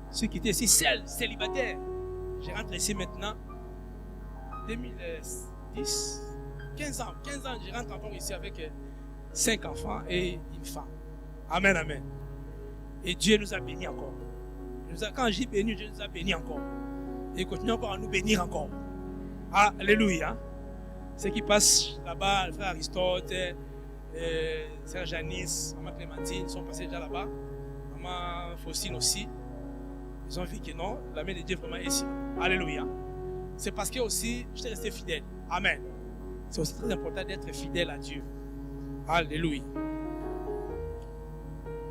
Ceux qui étaient ici seuls, célibataires. Je rentre ici maintenant. 2010, 15 ans. 15 ans, je rentre encore ici avec 5 enfants et une femme. Amen, amen. Et Dieu nous a bénis encore. Quand j'ai béni, Dieu nous a bénis encore. Et il continue encore à nous bénir encore. Alléluia. Ceux qui passent là-bas, le frère Aristote, Sœur Janice, maman Clémentine, ils sont passés déjà là-bas. Maman Faustine aussi. Ils ont vu que non, la main de Dieu vraiment est ici. Alléluia. C'est parce que aussi, j'étais resté fidèle. Amen. C'est aussi très important d'être fidèle à Dieu. Alléluia.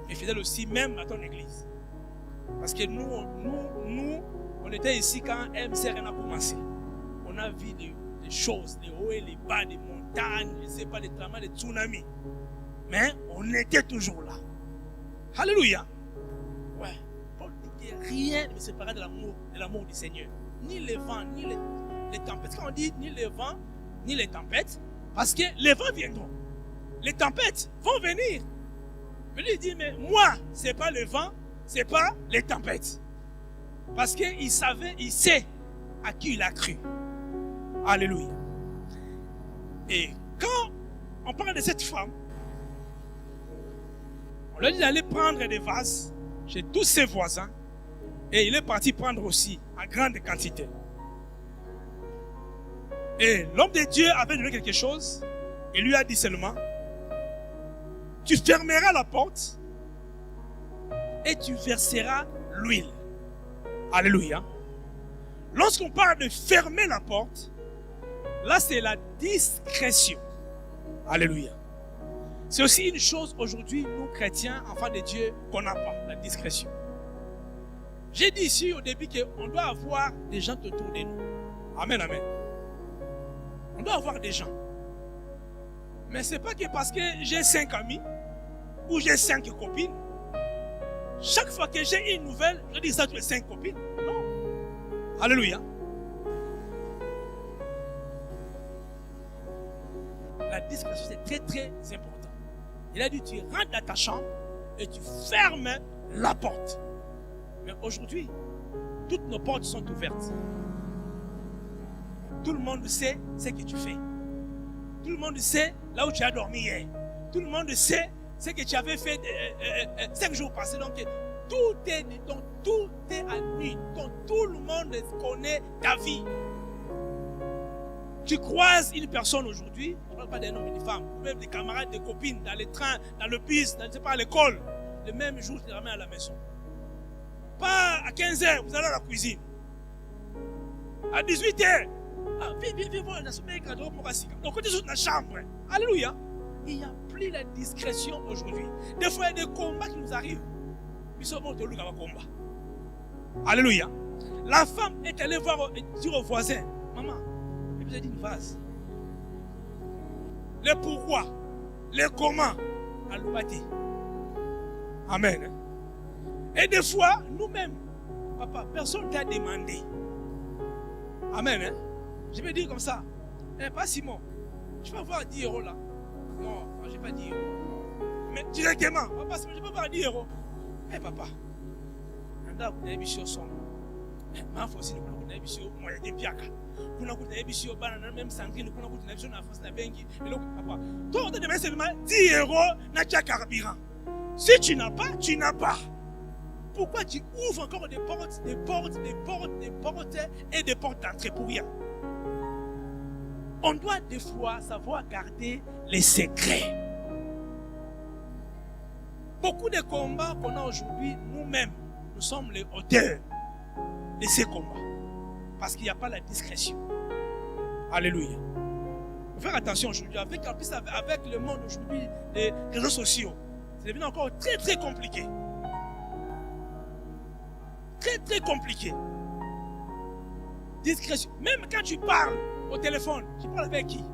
Et fidèle aussi même à ton église. Parce que nous, on était ici quand MCRN a commencé. On a vu des choses, des hauts et les bas, des montagnes, je ne sais pas, des tremblements, des tsunamis. Mais on était toujours là. Alléluia. Ouais. Paul dit que rien ne me séparera de l'amour du Seigneur. Ni les vents, ni les tempêtes. Quand on dit ni les vents, ni les tempêtes, parce que les vents viendront. Les tempêtes vont venir. Mais lui dit, mais moi, ce n'est pas le vent, ce n'est pas les tempêtes. Parce qu'il savait, il sait à qui il a cru. Alléluia. Et quand on parle de cette femme, on lui a dit d'aller prendre des vases chez tous ses voisins. Et il est parti prendre aussi en grande quantité. Et l'homme de Dieu avait donné quelque chose. Il lui a dit seulement, tu fermeras la porte et tu verseras l'huile. Alléluia. Lorsqu'on parle de fermer la porte, là c'est la discrétion. Alléluia. C'est aussi une chose aujourd'hui, nous chrétiens, enfants de Dieu, qu'on n'a pas, la discrétion. J'ai dit ici au début qu'on doit avoir des gens autour de nous. Amen, amen. On doit avoir des gens. Mais ce n'est pas que parce que j'ai 5 amis ou j'ai 5 copines. Chaque fois que j'ai une nouvelle, je dis ça à toutes les 5 copines. Non. Alléluia. La discrétion, c'est très très important. Il a dit, tu rentres dans ta chambre et tu fermes la porte. Mais aujourd'hui, toutes nos portes sont ouvertes. Tout le monde sait ce que tu fais. Tout le monde sait là où tu as dormi hier. Tout le monde sait ce que tu avais fait 5 jours passés. Donc, tout est à lui. Donc, tout le monde connaît ta vie. Tu croises une personne aujourd'hui, on ne parle pas d'un homme et d'une femme, même des camarades, des copines, dans les trains, dans le bus, je ne sais pas, à l'école. Le même jour, tu les ramènes à la maison. Pas à 15h, vous allez à la cuisine. À 18h, viens voir un sommeil cadeau pour assis. Donc, côté sur la chambre. Alléluia. Il n'y a plus la discrétion aujourd'hui. Des fois, il y a des combats qui nous arrivent. Ils sont morts de l'eau dans le combat. Alléluia. La femme est allée voir, dire au voisin, maman, il vous a dit une vase. Les pourquoi, les comment, à l'oubaté. Amen. Et des fois, nous-mêmes, papa, personne t'a demandé. Amen. Hein? Je vais dire comme ça. Pas Simon, je peux avoir 10 € là. Non, je n'ai pas 10 €. Mais directement, papa, je peux avoir 10 €. Papa, on a une émission son. Ma foi, si nous avons une émission, moi, il y a des piacs. Nous avons une émission, même Sandrine, nous avons une émission en France, la Bengi. Et donc, papa, toi, on te demande seulement 10 € n'a pas carburant. Si tu n'as pas, tu n'as pas. pourquoi tu ouvres encore des portes et des portes d'entrée pour rien? On doit des fois savoir garder les secrets. Beaucoup de combats qu'on a aujourd'hui, nous-mêmes, nous sommes les auteurs de ces combats. Parce qu'il n'y a pas la discrétion. Alléluia. Il faut faire attention aujourd'hui. Avec le monde aujourd'hui des réseaux sociaux, c'est devenu encore très très compliqué. Très très compliqué. Discrétion. Même quand tu parles au téléphone, tu parles avec qui?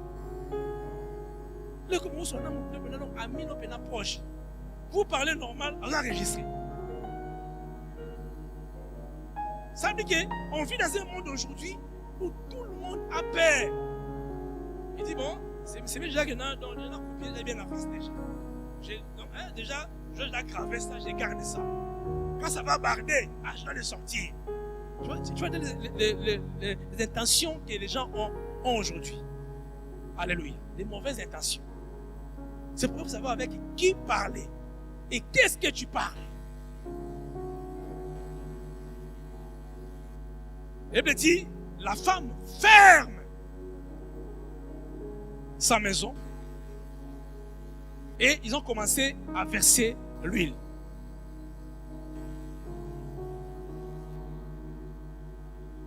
Vous parlez normal, enregistré. Ça veut dire qu'on vit dans un monde aujourd'hui où tout le monde a peur. Il dit bon, c'est déjà que dans la copie, j'ai bien avancé déjà. Je dois graver ça, j'ai gardé ça. Quand ça va barder, je dois le sortir. Tu vois les intentions que les gens ont aujourd'hui. Alléluia. Les mauvaises intentions. C'est pour savoir avec qui parler. Et qu'est-ce que tu parles? La Bible dit, la femme ferme sa maison. Et ils ont commencé à verser l'huile.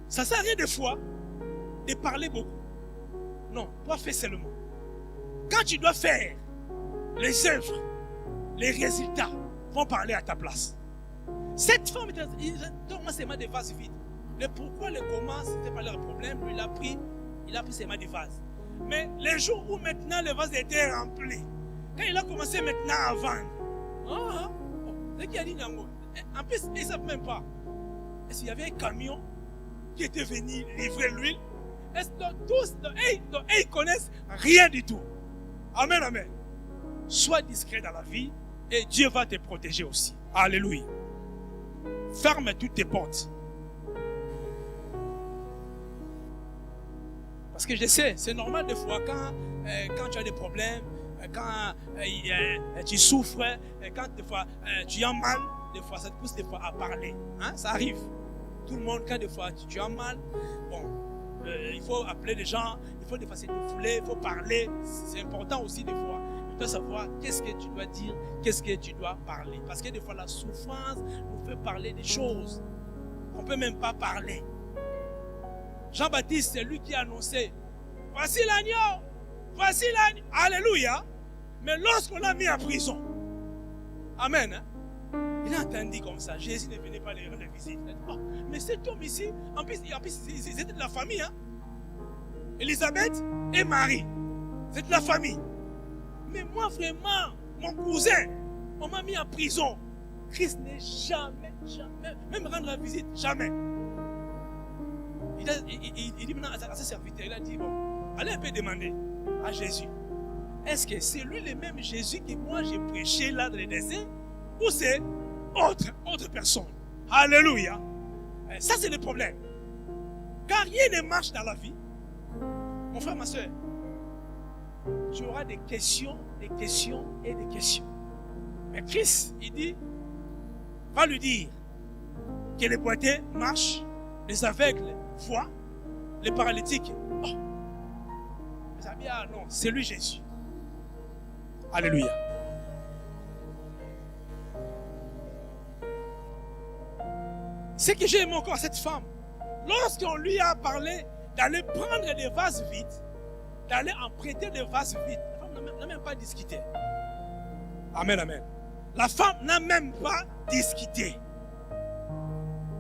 Ça ne sert à rien des fois de parler beaucoup. Non, toi fais seulement. Quand tu dois faire, les œuvres, les résultats vont parler à ta place. Cette femme, donne-moi ses mains de vase vide. Le pourquoi, le comment, ce n'était pas leur problème. Lui, il a pris ses mains de vase. Mais les jours où maintenant le vase était rempli, quand il a commencé maintenant à vendre, c'est qui a dit Nango. En plus, ils ne savent même pas. Est-ce qu'il y avait un camion qui était venu livrer l'huile? Est-ce que tous, ils connaissent rien du tout? Amen, amen. Sois discret dans la vie et Dieu va te protéger aussi. Alléluia. Ferme toutes tes portes. Parce que je sais, c'est normal des fois quand tu as des problèmes, quand tu souffres, quand des fois tu as mal, des fois ça te pousse des fois à parler. Hein? Ça arrive. Tout le monde, quand des fois tu as mal, bon, il faut appeler les gens, il faut des fois se défouler, il faut parler. C'est important aussi des fois. Tu dois savoir qu'est-ce que tu dois dire, qu'est-ce que tu dois parler. Parce que des fois la souffrance nous fait parler des choses qu'on ne peut même pas parler. Jean-Baptiste, c'est lui qui a annoncé, voici l'agneau, voici l'agneau. Alléluia. Mais lorsqu'on l'a mis en prison, amen, hein, il a entendu comme ça, Jésus ne venait pas les rendre visite. Oh, mais cet homme ici, en plus ils étaient de la famille. Hein? Élisabeth et Marie, c'est de la famille. Mais moi vraiment, mon cousin, on m'a mis en prison. Christ n'est jamais, même rendre la visite, jamais. Il dit maintenant à ses serviteurs, il a dit, bon, allez un peu demander à Jésus, est-ce que c'est lui le même Jésus que moi j'ai prêché là dans le désert, ou c'est autre personne? Alléluia. Ça c'est le problème. Car rien ne marche dans la vie. Mon frère, ma soeur, tu auras des questions et des questions. Mais Christ, il dit, va lui dire que les boiteux marchent, les aveugles voient, les paralytiques. Oh. Mes amis, ah non, c'est lui Jésus. Alléluia. Ce que j'ai aimé encore à cette femme, lorsqu'on lui a parlé d'aller prendre des vases vides, d'aller en prêter des vases vides, la femme n'a même pas discuté. Amen, amen. La femme n'a même pas discuté.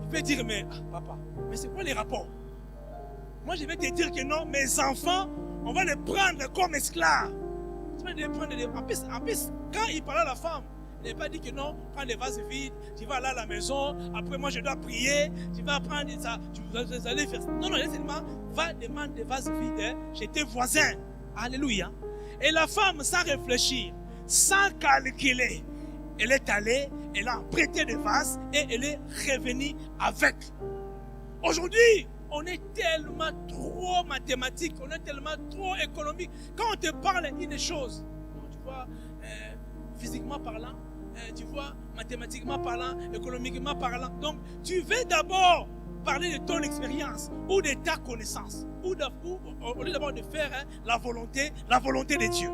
Tu peux dire, mais papa, mais c'est quoi les rapports? Moi, je vais te dire que non, mes enfants, on va les prendre comme esclaves. Tu vas les prendre. En plus, quand il parlait à la femme, il n'a pas dit que non, prends des vases vides, tu vas aller à la maison, après moi je dois prier, tu vas prendre ça, tu vas aller faire ça. Non, seulement, va demander des vases vides chez tes voisins. Alléluia. Et la femme, sans réfléchir, sans calculer, elle est allée, elle a prêté des vases et elle est revenue avec. Aujourd'hui, on est tellement trop mathématique, on est tellement trop économique. Quand on te parle, il y a des choses. Tu vois, physiquement parlant, tu vois, mathématiquement parlant, économiquement parlant. Donc, tu veux d'abord parler de ton expérience ou de ta connaissance, ou au lieu d'abord de faire la volonté de Dieu.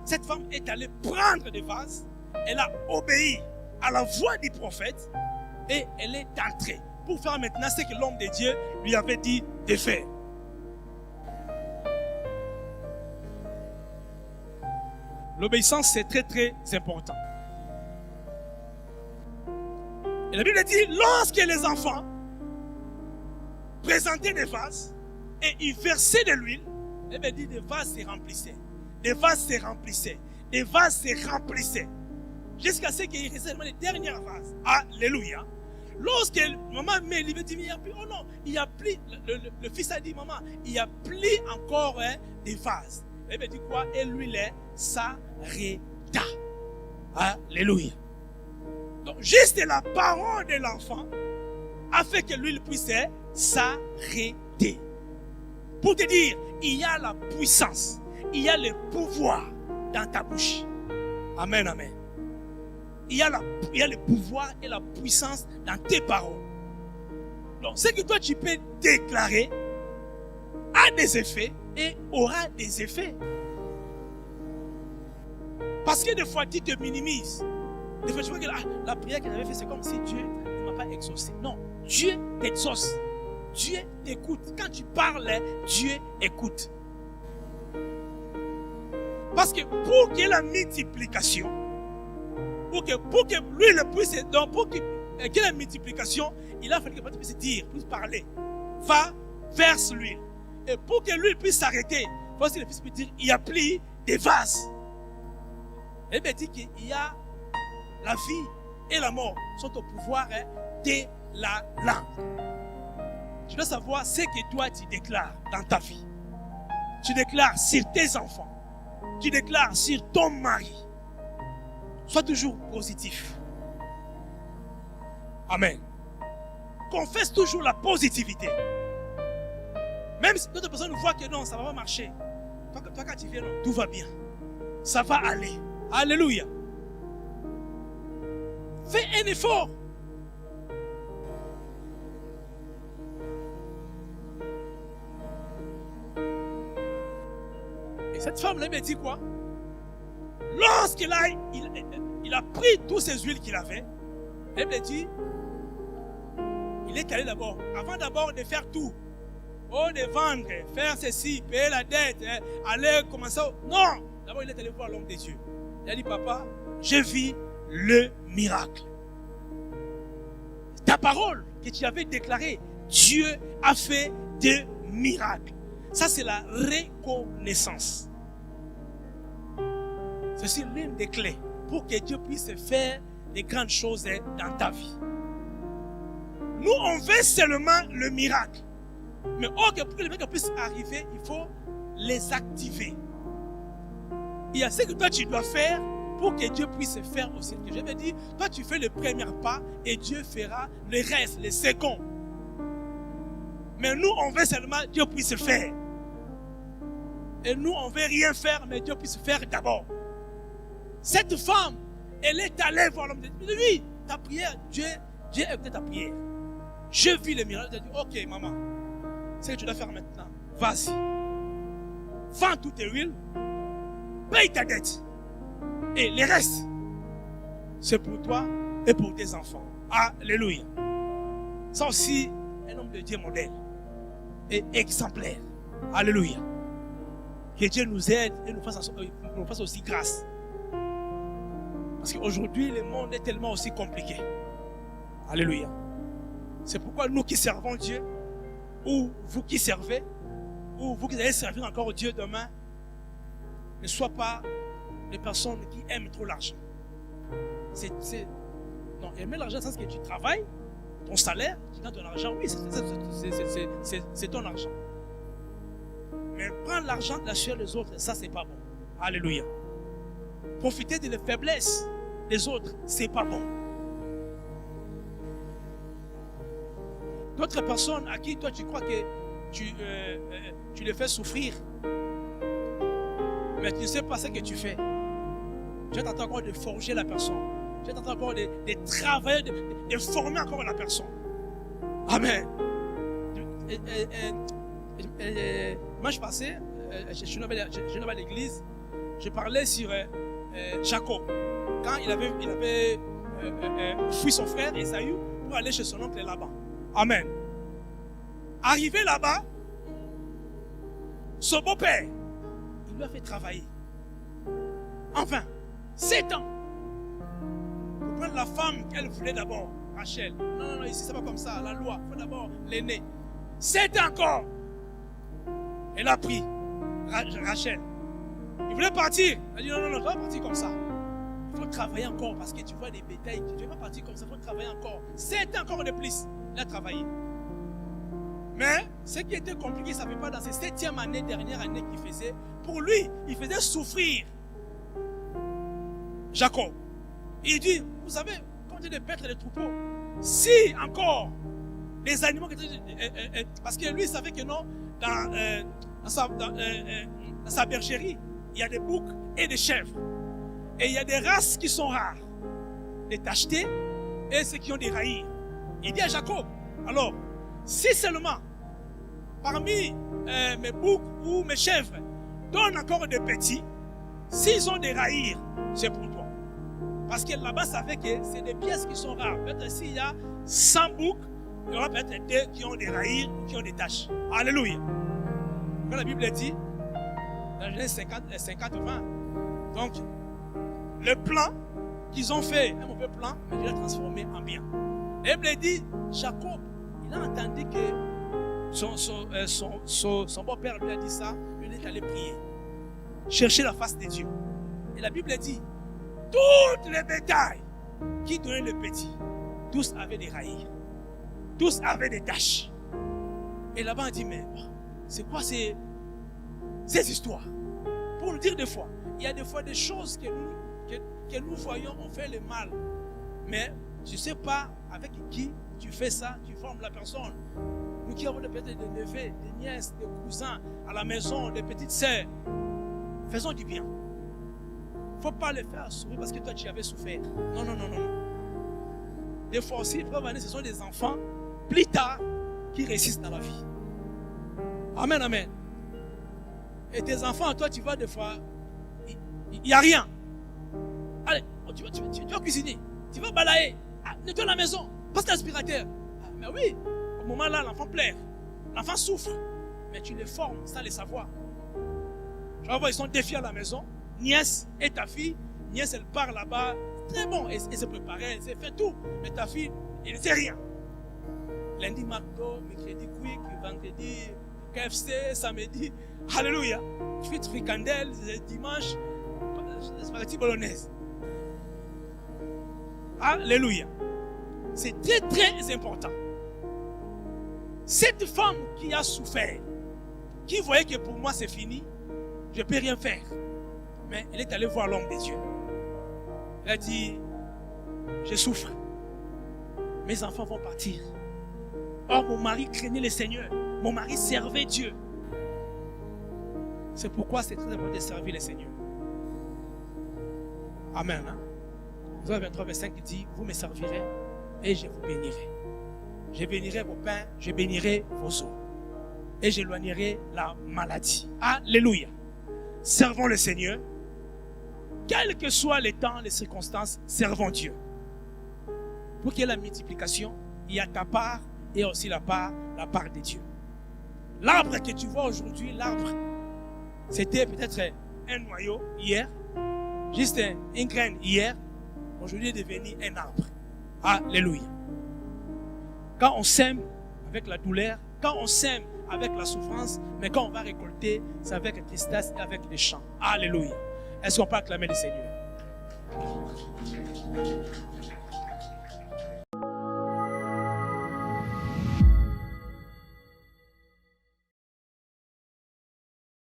Cette femme est allée prendre des vases, elle a obéi à la voix du prophète et elle est entrée pour faire maintenant ce que l'homme de Dieu lui avait dit de faire. L'obéissance, c'est très très important. Et la Bible dit, lorsque les enfants présentaient des vases et ils versaient de l'huile, elle dit, des vases se remplissaient. Des vases se remplissaient. Des vases se remplissaient. Jusqu'à ce qu'il restait les derniers vases. Alléluia. Lorsque maman il dit, il y a plus, oh non, il y a plus, le fils a dit, maman, il y a plus encore des vases. Elle dit quoi? Et l'huile s'arrêta. Alléluia. Donc, juste la parole de l'enfant a fait que l'huile puisse s'arrêter. Pour te dire, il y a la puissance, il y a le pouvoir dans ta bouche. Amen, amen. Il y a le pouvoir et la puissance dans tes paroles. Donc, ce que toi tu peux déclarer a des effets et aura des effets. Parce que des fois, tu te minimises. Des fois, tu vois que la prière que j'avais faite, c'est comme si Dieu ne m'a pas exaucé. Non, Dieu t'exauce. Dieu t'écoute. Quand tu parles, Dieu écoute. Parce que pour qu'il y ait la multiplication, pour que lui le puisse, donc pour qu'il y ait la multiplication, il a fallu que tu puisses dire, puisse parler. Va, verse l'huile. Et pour que l'huile puisse s'arrêter, il faut que le fils puisse dire, il y a plus de vases. Elle me dit qu'il y a la vie et la mort sont au pouvoir de la langue. Tu dois savoir ce que toi tu déclares dans ta vie. Tu déclares sur tes enfants. Tu déclares sur ton mari. Sois toujours positif. Amen. Confesse toujours la positivité. Même si d'autres personnes voient que non, ça ne va pas marcher. Toi quand tu viens, non, tout va bien. Ça va aller. Alléluia. Fais un effort. Et cette femme-là me dit quoi? Lorsqu'il a pris toutes ces huiles qu'il avait, elle me dit, il est allé d'abord, avant d'abord de faire tout, de vendre, faire ceci, payer la dette, aller commencer. Non, d'abord il est allé voir l'homme des dieux. Il a dit, papa, je vis le miracle. Ta parole que tu avais déclarée, Dieu a fait des miracles. Ça, c'est la reconnaissance. C'est l'une des clés pour que Dieu puisse faire des grandes choses dans ta vie. Nous, on veut seulement le miracle. Mais pour que les miracles puissent arriver, il faut les activer. Il y a ce que toi tu dois faire pour que Dieu puisse faire aussi. Je vais dire, toi tu fais le premier pas et Dieu fera le reste, les seconds. Mais nous, on veut seulement Dieu puisse faire. Et nous, on ne veut rien faire, mais Dieu puisse faire d'abord. Cette femme, elle est allée voir l'homme de Dieu. Oui, ta prière, Dieu a écouté ta prière. Je vis le miracle. Elle a dit, ok, maman, c'est ce que tu dois faire maintenant. Vas-y. Vends toutes tes huiles. Paye ta dette. Et le reste, c'est pour toi et pour tes enfants. Alléluia. Ça aussi, un homme de Dieu modèle et exemplaire. Alléluia. Que Dieu nous aide et nous fasse aussi grâce. Parce qu'aujourd'hui, le monde est tellement aussi compliqué. Alléluia. C'est pourquoi nous qui servons Dieu, ou vous qui servez, ou vous qui allez servir encore Dieu demain, ne soyez pas des personnes qui aiment trop l'argent. Non, aimer l'argent, c'est ce que tu travailles, ton salaire, tu gagnes ton argent, oui, c'est ton argent. Mais prendre l'argent de la sueur des autres, ça, c'est pas bon. Alléluia. Profiter de la faiblesse des autres, c'est pas bon. D'autres personnes à qui toi tu crois que tu les fais souffrir, mais tu ne sais pas ce que tu fais. Tu es en train encore de forger la personne. Tu es en train encore de travailler, de former encore la personne. Amen. Dimanche passé, je suis venu à l'église, je parlais sur Jacob. Quand il avait fui son frère Esaü pour aller chez son oncle Laban. Amen. Arrivé là-bas, son beau-père, il lui a fait travailler. Enfin, 7 ans. Pour prendre la femme qu'elle voulait d'abord, Rachel. Non, ici c'est pas comme ça, la loi. Il faut d'abord l'aîné. 7 ans encore. Elle a pris Rachel. Il voulait partir. Elle a dit non, tu vas partir comme ça. Il faut travailler encore parce que tu vois des bétails. Tu ne vas pas partir comme ça, il faut travailler encore. 7 ans encore de plus. Il a travaillé. Mais ce qui était compliqué, ça ne fait pas dans ses 7e année, dernière année qu'il faisait. Pour lui, il faisait souffrir Jacob. Il dit, vous savez, quand il est bêtes et les troupeaux, si encore les animaux, parce que lui il savait que non, dans sa bergerie, il y a des boucs et des chèvres. Et il y a des races qui sont rares. Les tachetés et ceux qui ont des raïrs. Il dit à Jacob, alors, si seulement parmi mes boucs ou mes chèvres donnent encore des petits, s'ils ont des raïrs, c'est pour toi. Parce que là-bas, ça fait que c'est des pièces qui sont rares. Peut-être s'il y a 100 boucs, il y aura peut-être 2 qui ont des raïrs ou qui ont des taches. Alléluia. Quand la Bible dit, dans Genèse 50-20, donc, le plan qu'ils ont fait, un mauvais plan, mais Dieu l'a transformé en bien. La Bible dit, Jacob, il a entendu que son beau-père lui a dit ça, il est allé prier, chercher la face de Dieu. Et la Bible dit, toutes les bétails qui donnaient le petit, tous avaient des raïrs, tous avaient des taches. Et là-bas on dit, mais c'est quoi ces histoires? Pour nous dire des fois, il y a des fois des choses que nous voyons, on fait le mal. Mais je ne sais pas avec qui tu fais ça, tu formes la personne. Nous qui avons peut-être des neveux, des nièces, des cousins à la maison, des petites sœurs, faisons du bien. Il ne faut pas les faire sourire parce que toi tu avais souffert. Non. Des fois aussi, ce sont des enfants, plus tard, qui réussissent dans la vie. Amen, amen. Et tes enfants, toi tu vois des fois, il n'y a rien. Allez, tu vas cuisiner, tu vas balayer, nettoie la maison, passe l'aspirateur. Mais oui, au moment là, l'enfant pleure, l'enfant souffre, mais tu les formes sans les savoir. Tu vas voir, ils sont défiés à la maison. Nièce et ta fille, nièce elle part là-bas, très bon, elle s'est préparée, elle s'est fait tout, mais ta fille, elle ne sait rien. Lundi, McDo, mercredi, Quick, vendredi, KFC, samedi, alléluia. Frites, fricandelles, dimanche, spaghetti bolognaise. Alléluia. C'est très très important. Cette femme qui a souffert, qui voyait que pour moi c'est fini, je ne peux rien faire. Mais elle est allée voir l'homme des dieux. Elle a dit, je souffre. Mes enfants vont partir. Or mon mari craignait le Seigneur. Mon mari servait Dieu. C'est pourquoi c'est très important de servir le Seigneur. Amen. Josué 23, verset 5 dit, vous me servirez et je vous bénirai. Je bénirai vos pains, je bénirai vos eaux. Et j'éloignerai la maladie. Alléluia. Servons le Seigneur. Quels que soient les temps, les circonstances, servons Dieu. Pour qu'il y ait la multiplication, il y a ta part et aussi la part de Dieu. L'arbre que tu vois aujourd'hui, l'arbre, c'était peut-être un noyau hier, juste une graine hier, aujourd'hui est devenu un arbre. Alléluia. Quand on sème avec la douleur, quand on sème avec la souffrance, mais quand on va récolter, c'est avec la tristesse et avec les chants. Alléluia. Est-ce qu'on peut acclamer le Seigneur?